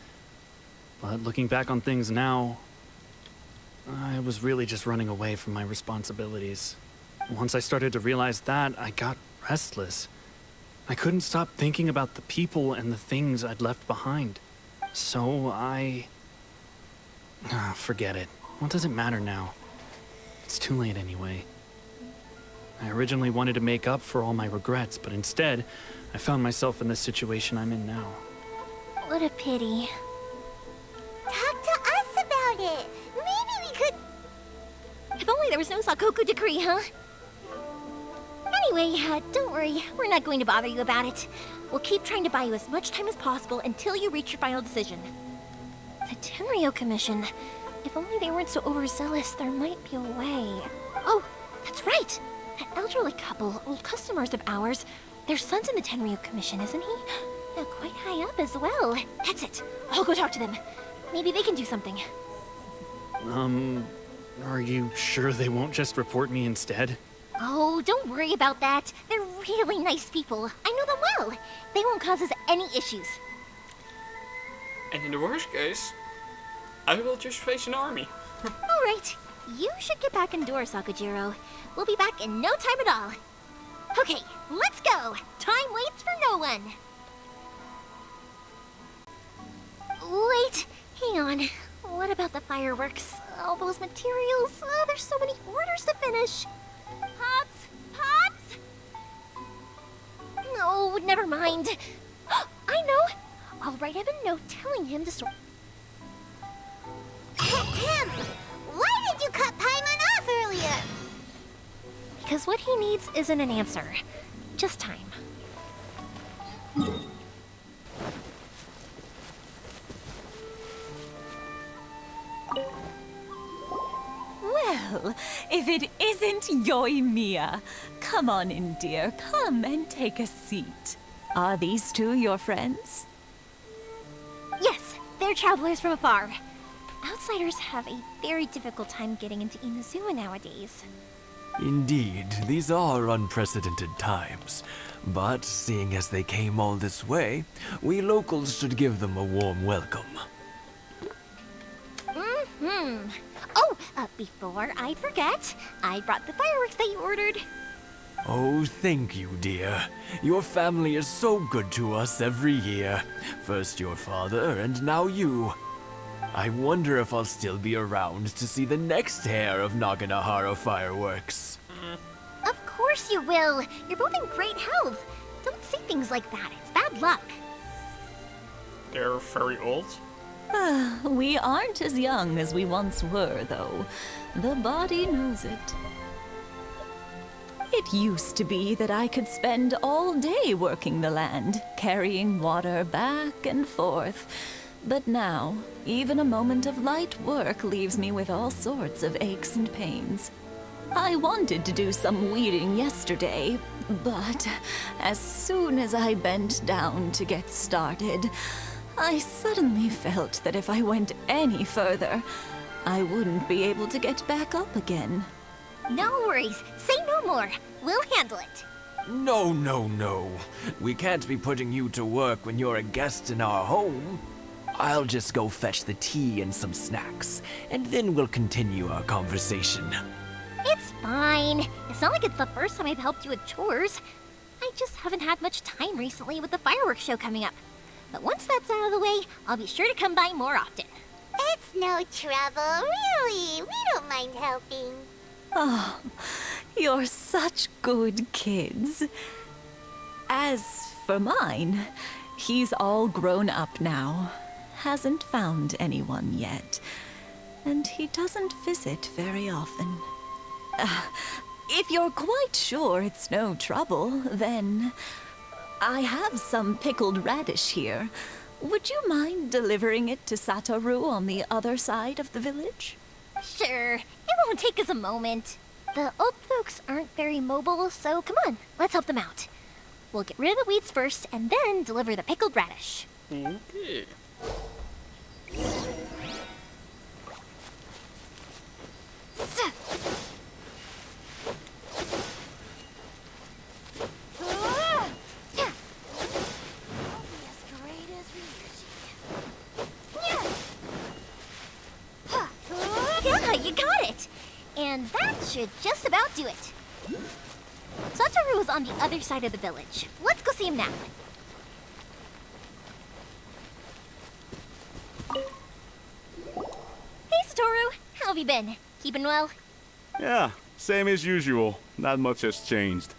But looking back on things now, I was really just running away from my responsibilities. Once I started to realize that, I got restless. I couldn't stop thinking about the people and the things I'd left behind. So forget it. What does it matter now? It's too late anyway. I originally wanted to make up for all my regrets, but instead, I found myself in the situation I'm in now. What a pity. Talk to us about it. Maybe we could... If only there was no Sakoku decree, huh? Anyway, don't worry. We're not going to bother you about it. We'll keep trying to buy you as much time as possible until you reach your final decision. The Tenryo Commission. If only they weren't so overzealous, there might be a way. Oh, that's right! That elderly couple, old customers of ours, their son's in the Tenryo Commission, isn't he? Yeah, quite high up as well. That's it. I'll go talk to them. Maybe they can do something. Are you sure they won't just report me instead? Oh, don't worry about that. They're really nice people. I know them well. They won't cause us any issues. And in the worst case, I will just face an army. Alright, you should get back indoors, Sakujiro. We'll be back in no time at all. Okay, let's go! Time waits for no one! Wait, hang on. What about the fireworks? All those materials? Oh, there's so many orders to finish. Pops! Pops! No, never mind. I know! I'll write him a note telling him to sort. Why did you cut Paimon off earlier? Because what he needs isn't an answer, just time. Well, if it isn't Yoimiya. Come on in, dear. Come and take a seat. Are these two your friends? Yes, they're travelers from afar. Outsiders have a very difficult time getting into Inazuma nowadays. Indeed, these are unprecedented times. But seeing as they came all this way, we locals should give them a warm welcome. Mm-hmm. Oh, before I forget, I brought the fireworks that you ordered. Oh, thank you, dear. Your family is so good to us every year. First your father, and now you. I wonder if I'll still be around to see the next hair of Naganohara fireworks. Of course you will. You're both in great health. Don't say things like that. It's bad luck. They're very old. We aren't as young as we once were, though. The body knows it. It used to be that I could spend all day working the land, carrying water back and forth. But now, even a moment of light work leaves me with all sorts of aches and pains. I wanted to do some weeding yesterday, but as soon as I bent down to get started, I suddenly felt that if I went any further, I wouldn't be able to get back up again. No worries. Say no more. We'll handle it. No, no, no. We can't be putting you to work when you're a guest in our home. I'll just go fetch the tea and some snacks, and then we'll continue our conversation. It's fine. It's not like it's the first time I've helped you with chores. I just haven't had much time recently with the fireworks show coming up. But once that's out of the way, I'll be sure to come by more often. It's no trouble, really. We don't mind helping. Oh, you're such good kids. As for mine, he's all grown up now. Hasn't found anyone yet. And he doesn't visit very often. If you're quite sure it's no trouble, then I have some pickled radish here. Would you mind delivering it to Satoru on the other side of the village? Sure. It won't take us a moment. The old folks aren't very mobile, so come on, let's help them out. We'll get rid of the weeds first, and then deliver the pickled radish. Okay. Yeah, you got it! And that should just about do it. Satoru is on the other side of the village. Let's go see him now. Hey, Satoru! How have you been? Keeping well? Yeah, same as usual. Not much has changed.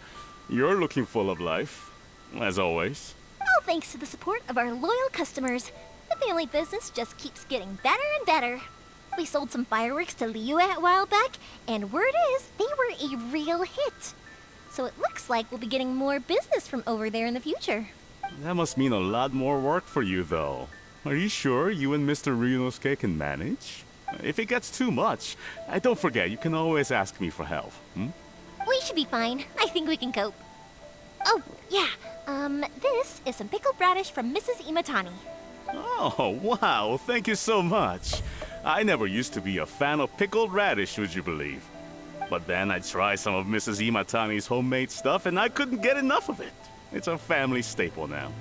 You're looking full of life, as always. All thanks to the support of our loyal customers. The family business just keeps getting better and better. We sold some fireworks to Liyue a while back, and word is they were a real hit. so it looks like we'll be getting more business from over there in the future. That must mean a lot more work for you, though. Are you sure you and Mr. Ryunosuke can manage? If it gets too much, don't forget, you can always ask me for help. We should be fine. I think we can cope. Oh, yeah. This is some pickled radish from Mrs. Imatani. Oh, wow, thank you so much. I never used to be a fan of pickled radish, would you believe? But then I tried some of Mrs. Imatani's homemade stuff and I couldn't get enough of it. It's a family staple now.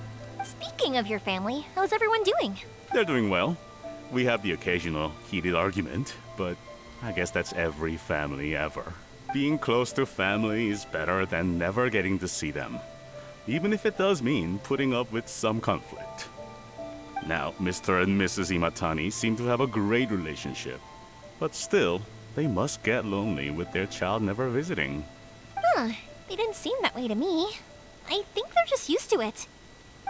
Speaking of your family, how's everyone doing? They're doing well. We have the occasional heated argument, but I guess that's every family ever. Being close to family is better than never getting to see them, even if it does mean putting up with some conflict. Now, Mr. and Mrs. Imatani seem to have a great relationship, but still, they must get lonely with their child never visiting. Huh, they didn't seem that way to me. I think they're just used to it.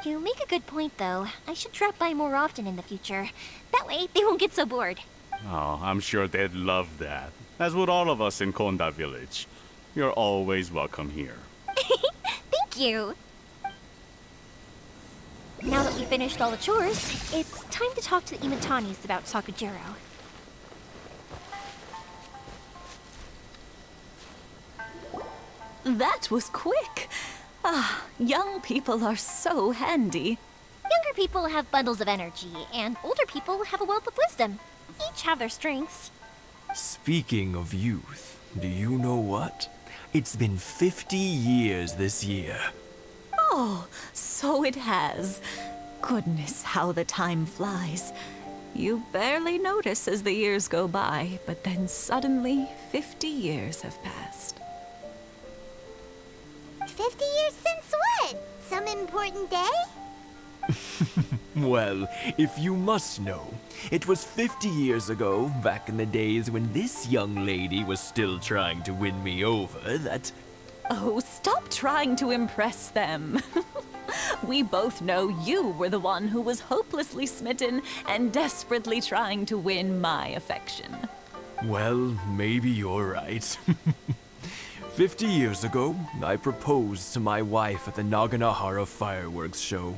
You make a good point, though. I should drop by more often in the future. That way, they won't get so bored. Oh, I'm sure they'd love that, as would all of us in Konda Village. You're always welcome here. Thank you! Now that we finished all the chores, it's time to talk to the Imatanis about Sakujiro. That was quick. Ah, young people are so handy. Younger people have bundles of energy, and older people have a wealth of wisdom. Each have their strengths. Speaking of youth, do you know what? It's been 50 years this year. Oh, so it has. Goodness, how the time flies. You barely notice as the years go by, but then suddenly 50 years have passed. 50 years since what? Some important day? Well, if you must know, it was 50 years ago, back in the days when this young lady was still trying to win me over, that... Oh, stop trying to impress them. We both know you were the one who was hopelessly smitten and desperately trying to win my affection. Well, maybe you're right. 50 years ago, I proposed to my wife at the Naganahara fireworks show.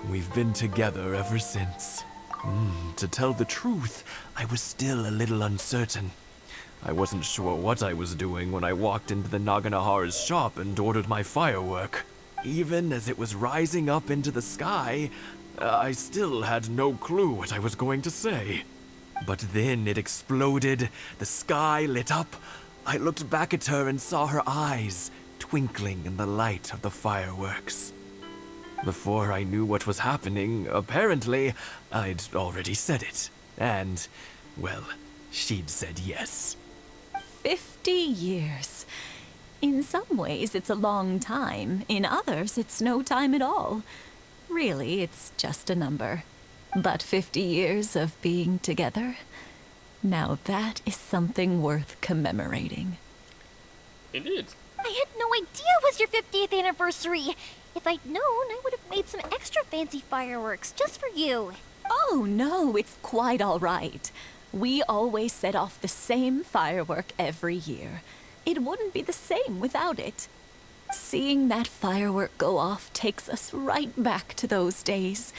We've been together ever since. To tell the truth, I was still a little uncertain. I wasn't sure what I was doing when I walked into the Naganahara's shop and ordered my firework. Even as it was rising up into the sky, I still had no clue what I was going to say. But then it exploded, the sky lit up. I looked back at her and saw her eyes twinkling in the light of the fireworks. Before I knew what was happening, apparently, I'd already said it. And, well, she'd said yes. 50 years. In some ways, it's a long time. In others, it's no time at all. Really, it's just a number. But 50 years of being together, now that is something worth commemorating. Indeed. I had no idea it was your 50th anniversary. If I'd known, I would have made some extra fancy fireworks just for you. Oh, no, it's quite all right. We always set off the same firework every year. It wouldn't be the same without it. Seeing that firework go off takes us right back to those days.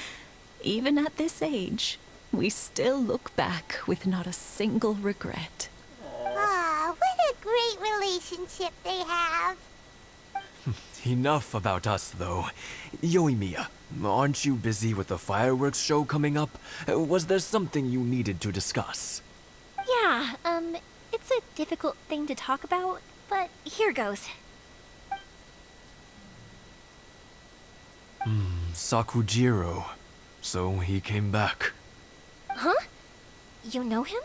Even at this age, we still look back with not a single regret. Aw, what a great relationship they have. Enough about us, though. Yoimiya, aren't you busy with the fireworks show coming up? Was there something you needed to discuss? Yeah, it's a difficult thing to talk about, but here goes. Sakujiro. So he came back. Huh? You know him?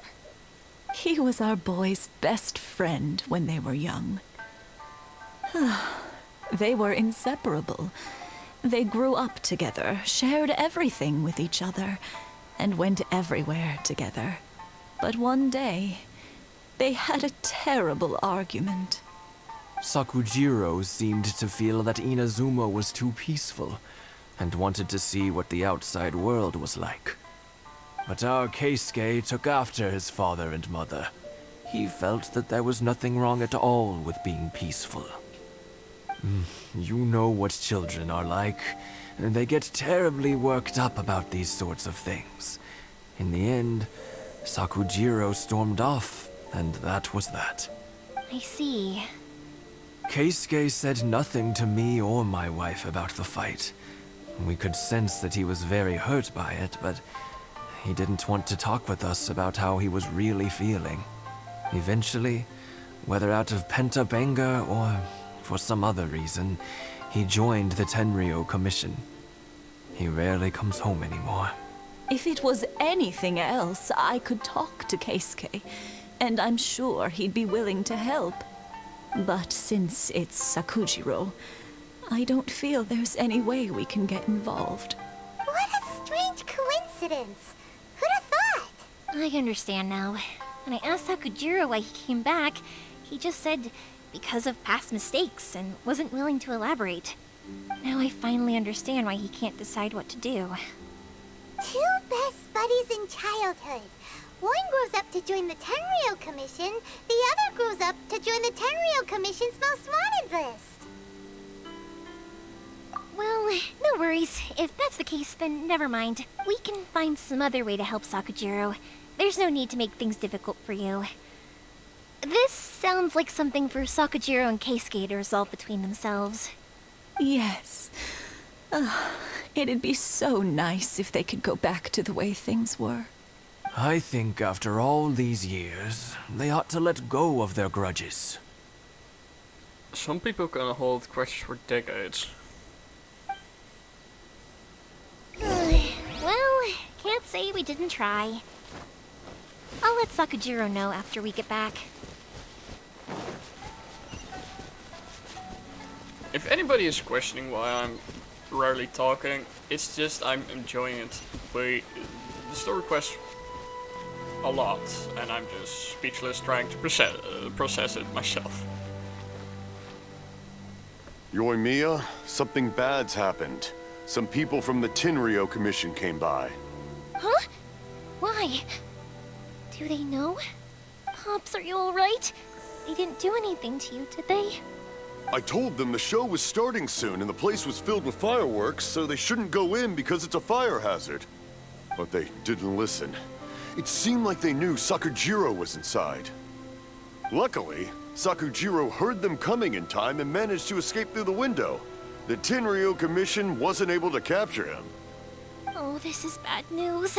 He was our boys' best friend when they were young. They were inseparable. They grew up together, shared everything with each other, and went everywhere together. But one day, they had a terrible argument. Sakujiro seemed to feel that Inazuma was too peaceful, and wanted to see what the outside world was like. But our Keisuke took after his father and mother. He felt that there was nothing wrong at all with being peaceful. You know what children are like. They get terribly worked up about these sorts of things. In the end, Sakujiro stormed off, and that was that. I see. Keisuke said nothing to me or my wife about the fight. We could sense that he was very hurt by it, but he didn't want to talk with us about how he was really feeling. Eventually, whether out of pent-up anger or for some other reason, he joined the Tenryou Commission. He rarely comes home anymore. If it was anything else, I could talk to Keisuke, and I'm sure he'd be willing to help. But since it's Sakujiro, I don't feel there's any way we can get involved. What a strange coincidence. Who'd have thought? I understand now. When I asked Sakujiro why he came back, he just said because of past mistakes and wasn't willing to elaborate. Now I finally understand why he can't decide what to do. Two best buddies in childhood. One grows up to join the Tenryou Commission, the other grows up to join the Tenryou Commission's most wanted list. Well, no worries. If that's the case, then never mind. We can find some other way to help Sakujiro. There's no need to make things difficult for you. This sounds like something for Sakujiro and Keisuke to resolve between themselves. Yes. It'd be so nice if they could go back to the way things were. I think after all these years, they ought to let go of their grudges. Some people can hold grudges for decades. Well, can't say we didn't try. I'll let Sakujiro know after we get back. If anybody is questioning why I'm rarely talking, it's just I'm enjoying it. The story quest a lot, and I'm just speechless trying to process it myself. Yoimiya, something bad's happened. Some people from the Tenryou Commission came by. Huh? Why? Do they know? Pops, are you alright? They didn't do anything to you, did they? I told them the show was starting soon and the place was filled with fireworks, so they shouldn't go in because it's a fire hazard. But they didn't listen. It seemed like they knew Sakujiro was inside. Luckily, Sakujiro heard them coming in time and managed to escape through the window. The Tenryou Commission wasn't able to capture him. Oh, this is bad news.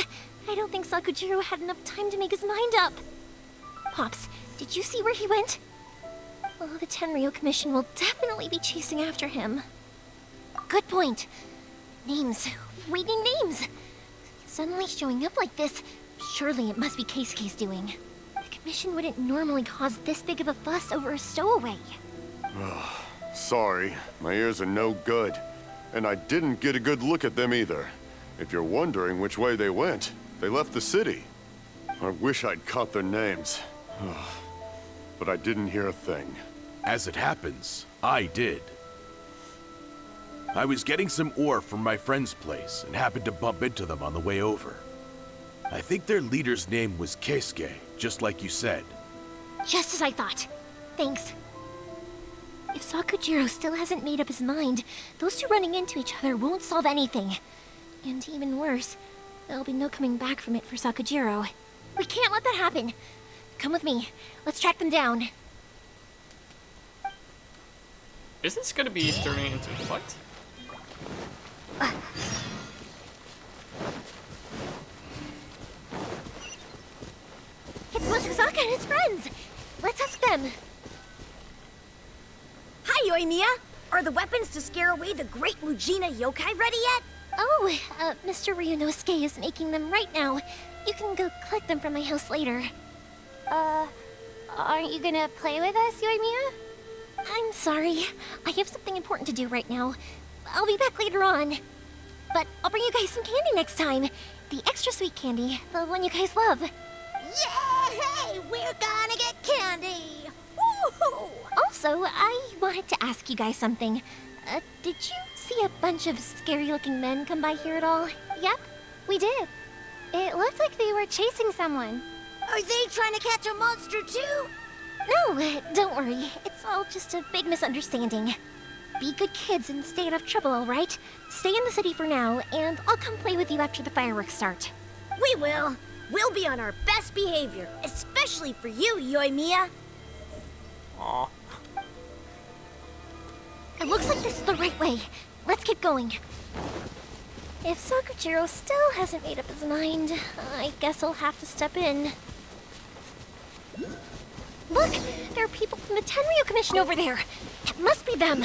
I don't think Sakujiro had enough time to make his mind up. Pops, did you see where he went? Oh, the Tenryou Commission will definitely be chasing after him. Good point. Names. We need names. Suddenly showing up like this, surely it must be Keisuke's doing. The Commission wouldn't normally cause this big of a fuss over a stowaway. Sorry, my ears are no good. And I didn't get a good look at them either. If you're wondering which way they went, they left the city. I wish I'd caught their names. But I didn't hear a thing. As it happens, I did. I was getting some ore from my friend's place and happened to bump into them on the way over. I think their leader's name was Keisuke, just like you said. Just as I thought. Thanks. If Sakujiro still hasn't made up his mind, those two running into each other won't solve anything. And even worse, there'll be no coming back from it for Sakujiro. We can't let that happen. Come with me. Let's track them down. Is this gonna be turning into a fight? It's Mochizaka and his friends. Let's ask them. Hi, Yoimiya. Are the weapons to scare away the great Mujina yokai ready yet? Oh, Mr. Ryunosuke is making them right now. You can go collect them from my house later. Aren't you gonna play with us, Yoimiya? I'm sorry. I have something important to do right now. I'll be back later on. But I'll bring you guys some candy next time. The extra sweet candy, the one you guys love. Yay! We're gonna get candy! Woohoo! Also, I wanted to ask you guys something. Did you see a bunch of scary-looking men come by here at all? Yep, we did. It looked like they were chasing someone. Are they trying to catch a monster too? No, don't worry. It's all just a big misunderstanding. Be good kids and stay out of trouble, alright? Stay in the city for now, and I'll come play with you after the fireworks start. We will. We'll be on our best behavior, especially for you, Yoimiya. Aw. It looks like this is the right way. Let's keep going. If Sakujiro still hasn't made up his mind, I guess I'll have to step in. Look! There are people from the Tenryu Commission over there! It must be them!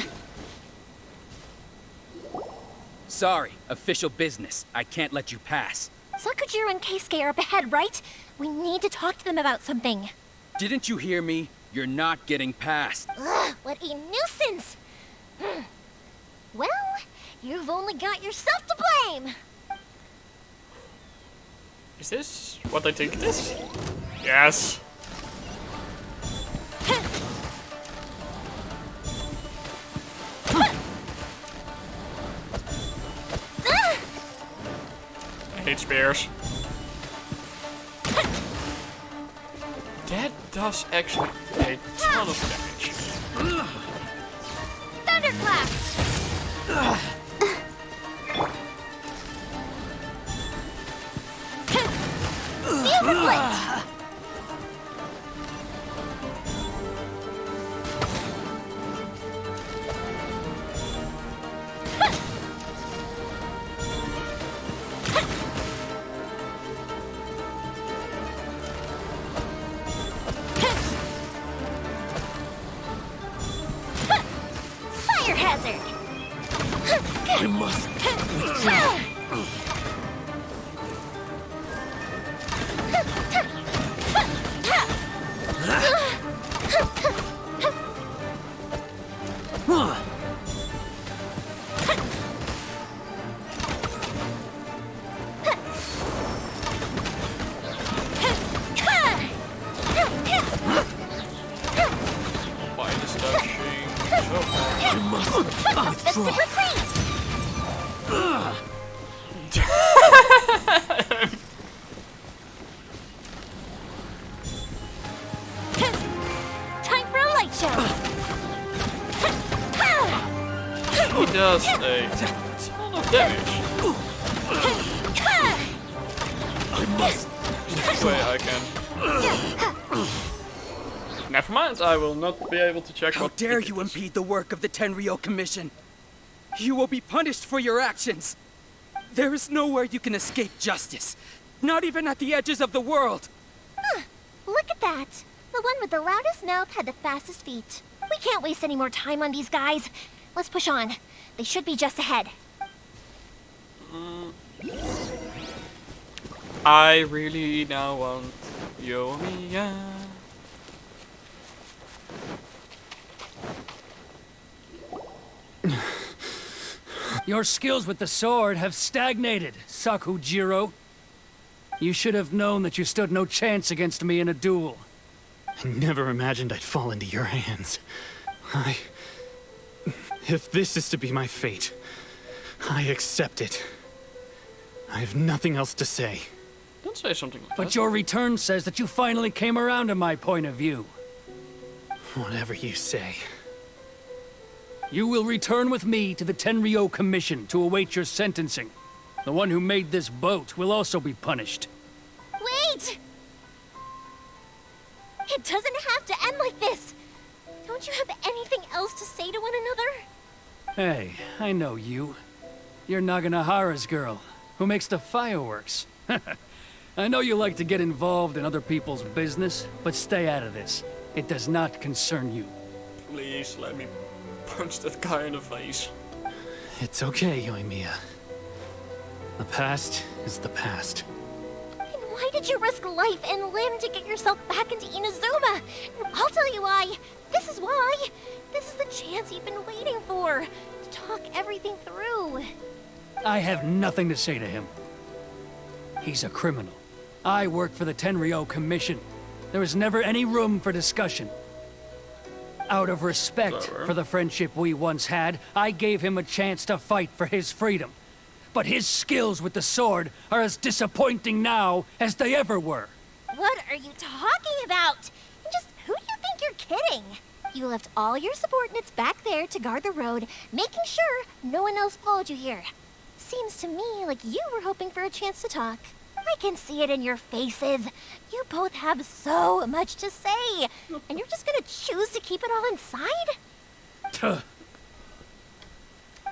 Sorry, official business. I can't let you pass. Sakujiro and Keisuke are up ahead, right? We need to talk to them about something. Didn't you hear me? You're not getting past. Ugh, what a nuisance! Well, you've only got yourself to blame! Is this what I think it is? Yes. I hate spears. That does actually a ton of damage. Thunderclap! Feel the split! Fire hazard! I must. Why is that change? I must That's the withdraw. reprise! Time for a light show! He does a ton of damage. I must. This way I can. Never mind, I will not be able to check How what dare it you is. impede the work of the Tenryo Commission? You will be punished for your actions. There is nowhere you can escape justice. Not even at the edges of the world. Look at that! The one with the loudest mouth had the fastest feet. We can't waste any more time on these guys. Let's push on. They should be just ahead. I really now want Yoimiya. Your skills with the sword have stagnated, Sakujiro. You should have known that you stood no chance against me in a duel. I never imagined I'd fall into your hands. If this is to be my fate, I accept it. I have nothing else to say. Don't say something like But that. your return says that you finally came around to my point of view. Whatever you say. You will return with me to the Tenryo Commission to await your sentencing. The one who made this boat will also be punished. Wait! It doesn't have to end like this! Don't you have anything else to say to one another? Hey, I know you. You're Naganahara's girl, who makes the fireworks. I know you like to get involved in other people's business, but stay out of this. It does not concern you. Please let me punch that guy in the face. It's okay, Yoimiya. The past is the past. And why did you risk life and limb to get yourself back into Inazuma? I'll tell you why. This is why. This is the chance you've been waiting for. To talk everything through. I have nothing to say to him. He's a criminal. I work for the Tenryo Commission. There is never any room for discussion. Out of respect for the friendship we once had, I gave him a chance to fight for his freedom. But his skills with the sword are as disappointing now as they ever were. What are you talking about? And just who do you think you're kidding? You left all your subordinates back there to guard the road, making sure no one else followed you here. Seems to me like you were hoping for a chance to talk. I can see it in your faces. You both have so much to say, and you're just gonna choose to keep it all inside? Tuh.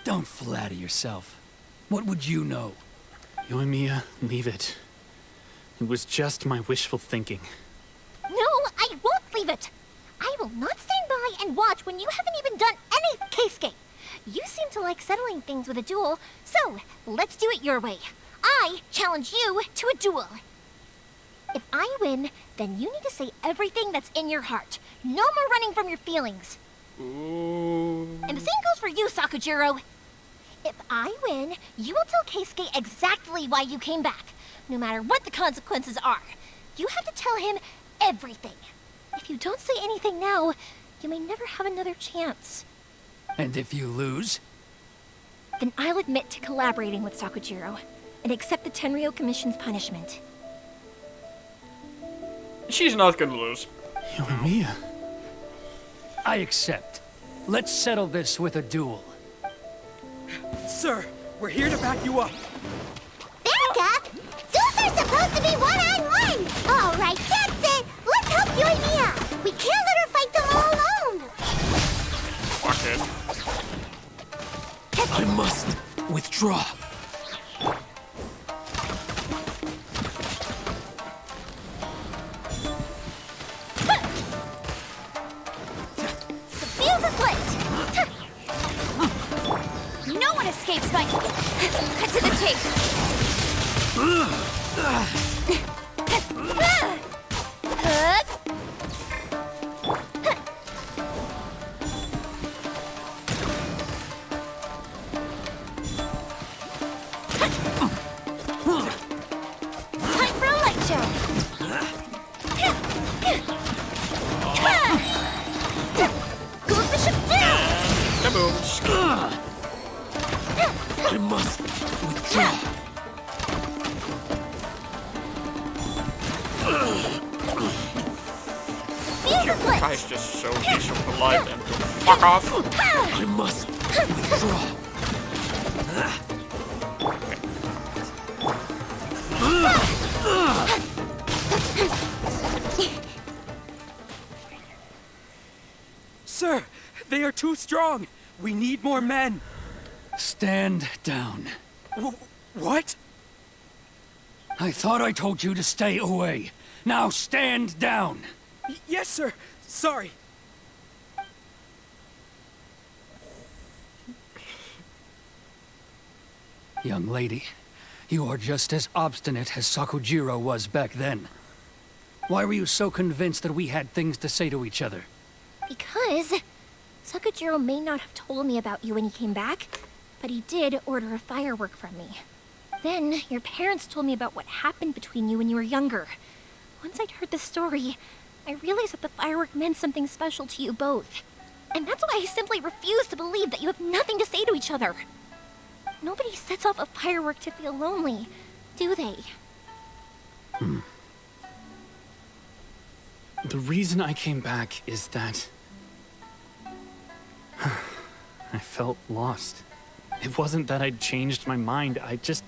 Don't flatter yourself. What would you know? Yoimiya, leave it. It was just my wishful thinking. No, I won't leave it. I will not stand by and watch when you haven't even done any Keisuke. You seem to like settling things with a duel, so let's do it your way. I challenge you to a duel. If I win, then you need to say everything that's in your heart. No more running from your feelings. Ooh. And the same goes for you, Sakujiro. If I win, you will tell Keisuke exactly why you came back, no matter what the consequences are. You have to tell him everything. If you don't say anything now, you may never have another chance. And if you lose? Then I'll admit to collaborating with Sakujiro and accept the Tenryo Commission's punishment. She's not gonna lose. Yoimiya. I accept. Let's settle this with a duel. Sir, we're here to back you up. Back up? Duels are supposed to be one-on-one! All right, that's it! Let's help Yoimiya! We can't let her fight them all alone! Fuck it. I must withdraw. The fuse is lit! No one escapes my... Cut to the chase! Time for a light show! Goes the ship down! Kaboom. I must withdraw. Fuse is lit! Guy's just so polite and fuck off. I must withdraw. Sir, they are too strong. We need more men. Stand down. What? I thought I told you to stay away. Now stand down. Yes, sir. Sorry. Young lady, you are just as obstinate as Sakujiro was back then. Why were you so convinced that we had things to say to each other? Because Sakujiro may not have told me about you when he came back, but he did order a firework from me. Then your parents told me about what happened between you when you were younger. Once I'd heard the story, I realized that the firework meant something special to you both. And that's why I simply refuse to believe that you have nothing to say to each other. Nobody sets off a firework to feel lonely, do they? The reason I came back is that... I felt lost. It wasn't that I'd changed my mind, I just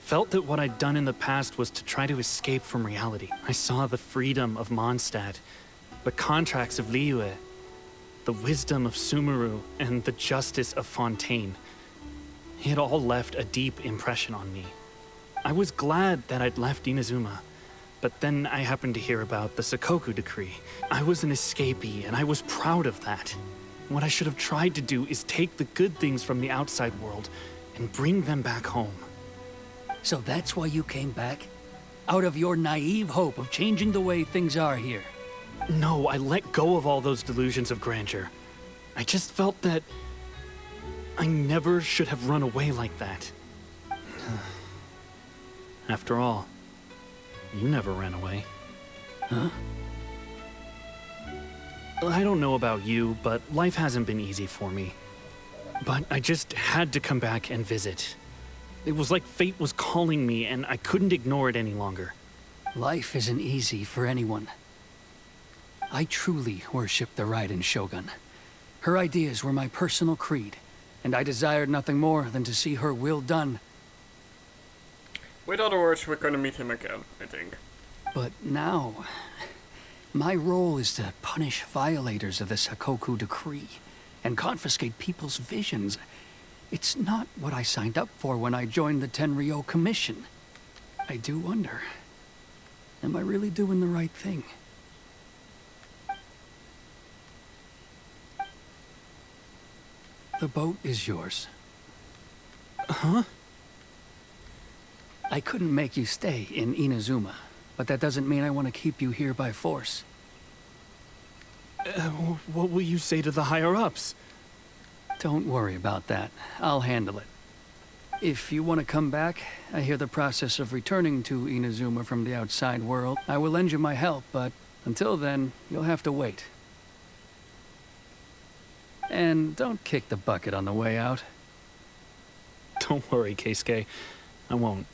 felt that what I'd done in the past was to try to escape from reality. I saw the freedom of Mondstadt, the contracts of Liyue, the wisdom of Sumeru, and the justice of Fontaine. It all left a deep impression on me. I was glad that I'd left Inazuma, but then I happened to hear about the Sakoku decree. I was an escapee, and I was proud of that. What I should have tried to do is take the good things from the outside world and bring them back home. So that's why you came back? Out of your naive hope of changing the way things are here? No, I let go of all those delusions of grandeur. I just felt that I never should have run away like that. After all, you never ran away. Huh? I don't know about you, but life hasn't been easy for me. But I just had to come back and visit. It was like fate was calling me, and I couldn't ignore it any longer. Life isn't easy for anyone. I truly worship the Raiden Shogun. Her ideas were my personal creed, and I desired nothing more than to see her will done. With other words, we're gonna meet him again, I think. But now, my role is to punish violators of the Sakoku decree and confiscate people's visions. It's not what I signed up for when I joined the Tenryo Commission. I do wonder, am I really doing the right thing? The boat is yours. Huh? I couldn't make you stay in Inazuma, but that doesn't mean I want to keep you here by force. What will you say to the higher-ups? Don't worry about that. I'll handle it. If you want to come back, I hear the process of returning to Inazuma from the outside world. I will lend you my help, but until then, you'll have to wait. And don't kick the bucket on the way out. Don't worry, Keisuke. I won't.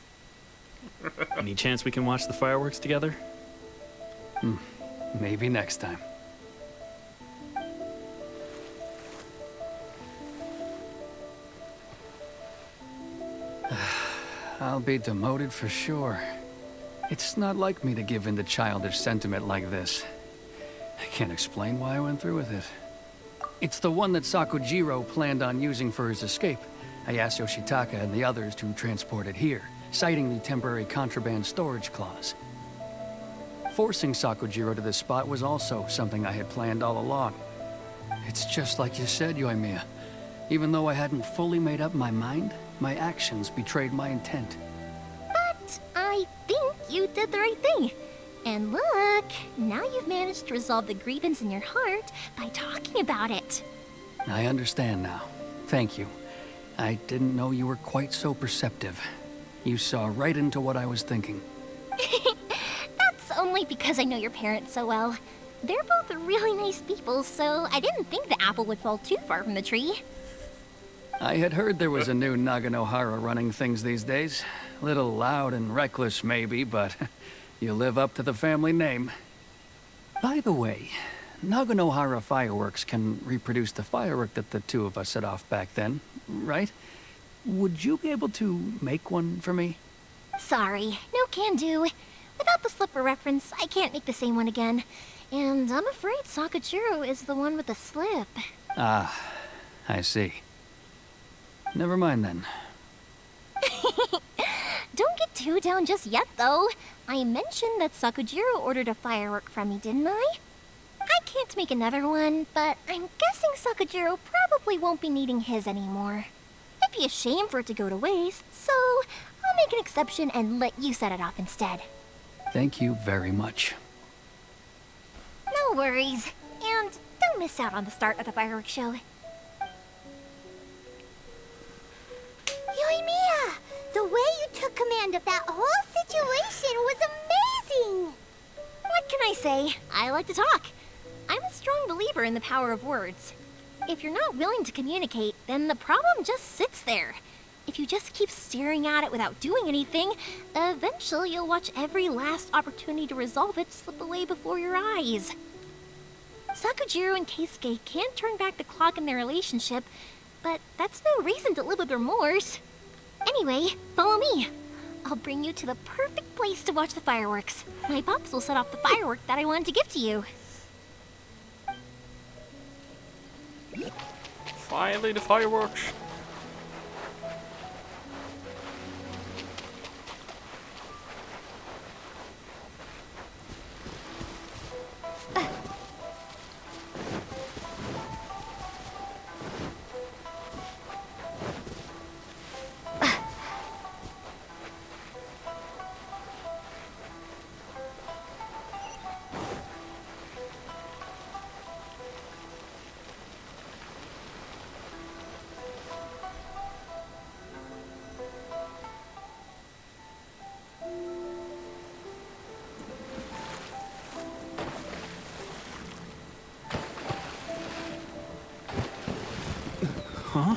Any chance we can watch the fireworks together? Maybe next time. I'll be demoted for sure. It's not like me to give in to childish sentiment like this. I can't explain why I went through with it. It's the one that Sakujiro planned on using for his escape. I asked Yoshitaka and the others to transport it here, citing the temporary contraband storage clause. Forcing Sakujiro to this spot was also something I had planned all along. It's just like you said, Yoimiya. Even though I hadn't fully made up my mind, my actions betrayed my intent. But I think you did the right thing. And look, now you've managed to resolve the grievance in your heart by talking about it. I understand now. Thank you. I didn't know you were quite so perceptive. You saw right into what I was thinking. That's only because I know your parents so well. They're both really nice people, so I didn't think the apple would fall too far from the tree. I had heard there was a new Naganohara running things these days. Little loud and reckless, maybe, but you live up to the family name. By the way, Naganohara Fireworks can reproduce the firework that the two of us set off back then, right? Would you be able to make one for me? Sorry, no can do. Without the slipper reference, I can't make the same one again. And I'm afraid Sakujiro is the one with the slip. Ah, I see. Never mind then. Don't get too down just yet, though. I mentioned that Sakujiro ordered a firework from me, didn't I? I can't make another one, but I'm guessing Sakujiro probably won't be needing his anymore. It'd be a shame for it to go to waste, so I'll make an exception and let you set it off instead. Thank you very much. No worries. And don't miss out on the start of the fireworks show. Yoimiya, the way you took command of that whole situation was amazing! What can I say? I like to talk. I'm a strong believer in the power of words. If you're not willing to communicate, then the problem just sits there. If you just keep staring at it without doing anything, eventually you'll watch every last opportunity to resolve it slip away before your eyes. Sakujiro and Keisuke can't turn back the clock in their relationship, but that's no reason to live with remorse. Anyway, follow me. I'll bring you to the perfect place to watch the fireworks. My pops will set off the firework that I wanted to give to you. Finally, the fireworks. Huh?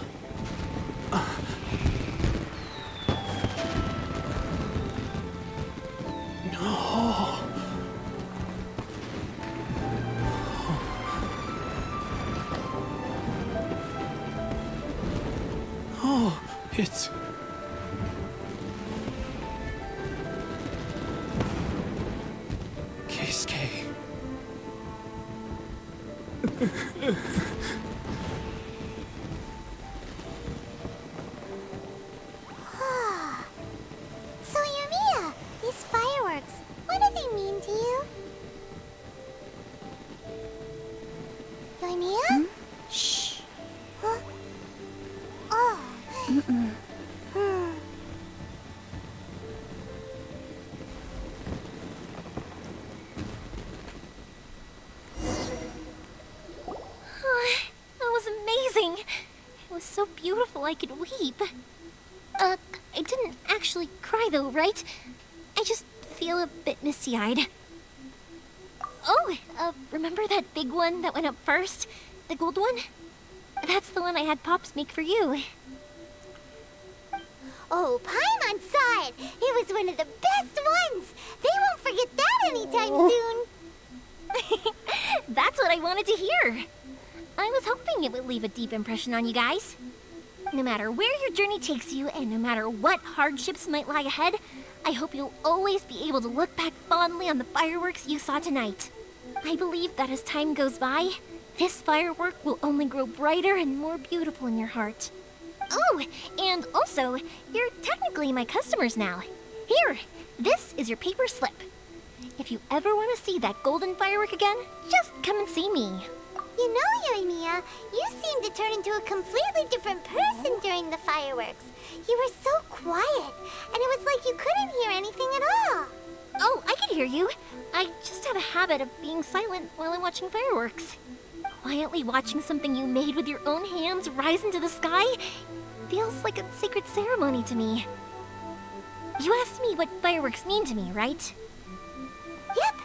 It's... Keisuke. So, Yoimiya, these fireworks, what do they mean to you? Yoimiya? Shh. Huh? Oh. That was amazing. It was so beautiful I could weep. I didn't actually cry though, right? I just feel a bit misty-eyed. Oh, remember that big one that went up first? The gold one? That's the one I had Pops make for you. Oh, Paimon saw it! It was one of the best ones! They won't forget that anytime soon! That's what I wanted to hear. I was hoping it would leave a deep impression on you guys. No matter where your journey takes you, and no matter what hardships might lie ahead, I hope you'll always be able to look back fondly on the fireworks you saw tonight. I believe that as time goes by, this firework will only grow brighter and more beautiful in your heart. Oh, and also, you're technically my customers now. Here, this is your paper slip. If you ever want to see that golden firework again, just come and see me. You know, Yoimiya, you seemed to turn into a completely different person during the fireworks. You were so quiet, and it was like you couldn't hear anything at all. Oh, I can hear you. I just have a habit of being silent while I'm watching fireworks. Quietly watching something you made with your own hands rise into the sky feels like a sacred ceremony to me. You asked me what fireworks mean to me, right? Yep.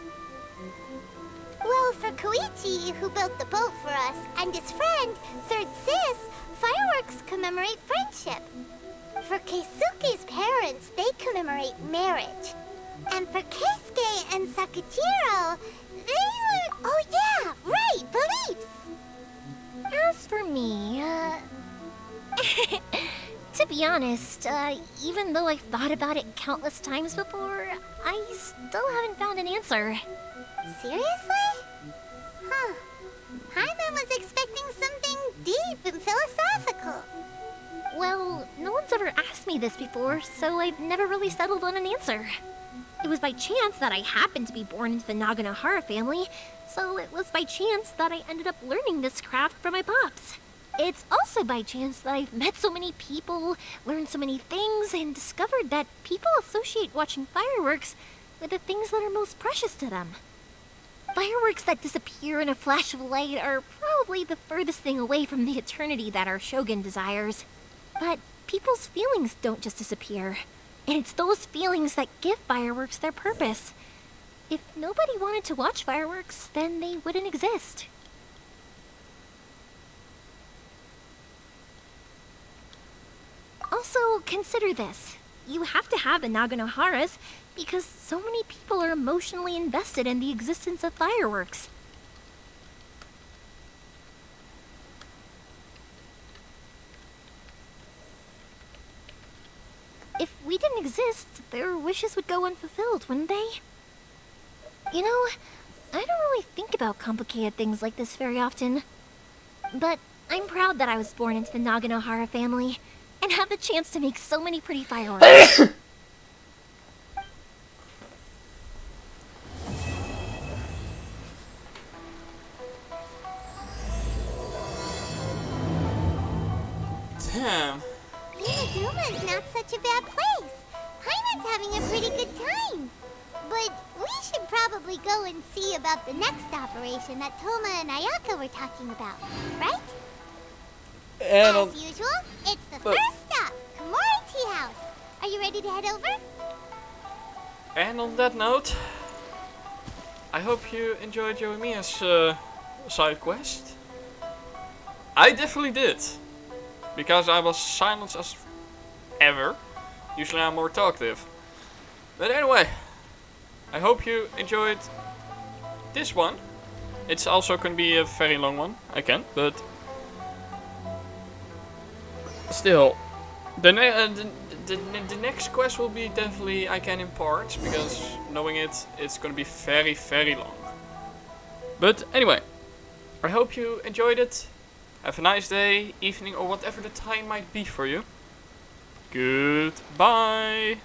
Well, for Koichi, who built the boat for us, and his friend, Third Sis, fireworks commemorate friendship. For Keisuke's parents, they commemorate marriage. And for Keisuke and Sakajiro, they were... Oh yeah, right, beliefs! As for me, to be honest, even though I've thought about it countless times before, I still haven't found an answer. Seriously? Huh. Paimon was expecting something deep and philosophical. Well, no one's ever asked me this before, so I've never really settled on an answer. It was by chance that I happened to be born into the Naganohara family, so it was by chance that I ended up learning this craft from my pops. It's also by chance that I've met so many people, learned so many things, and discovered that people associate watching fireworks with the things that are most precious to them. Fireworks that disappear in a flash of light are probably the furthest thing away from the eternity that our shogun desires. But people's feelings don't just disappear. And it's those feelings that give fireworks their purpose. If nobody wanted to watch fireworks, then they wouldn't exist. Also, consider this. You have to have the Naganoharas because so many people are emotionally invested in the existence of fireworks. If we didn't exist, their wishes would go unfulfilled, wouldn't they? You know, I don't really think about complicated things like this very often. But I'm proud that I was born into the Naganohara family and have the chance to make so many pretty fireworks. Damn. Inazuma is not such a bad place. Paimon's having a pretty good time. But we should probably go and see about the next operation that Toma and Ayaka were talking about, right? And as usual, it's the first stop, Komori Tea House. Are you ready to head over? And on that note, I hope you enjoyed Yoimiya's side quest. I definitely did. Because I was silent as ever. Usually I'm more talkative. But anyway, I hope you enjoyed this one. It's also going to be a very long one, but still, The next quest will be definitely I can impart, because knowing it's gonna be very, very long. But anyway, I hope you enjoyed it. Have a nice day, evening, or whatever the time might be for you. Goodbye.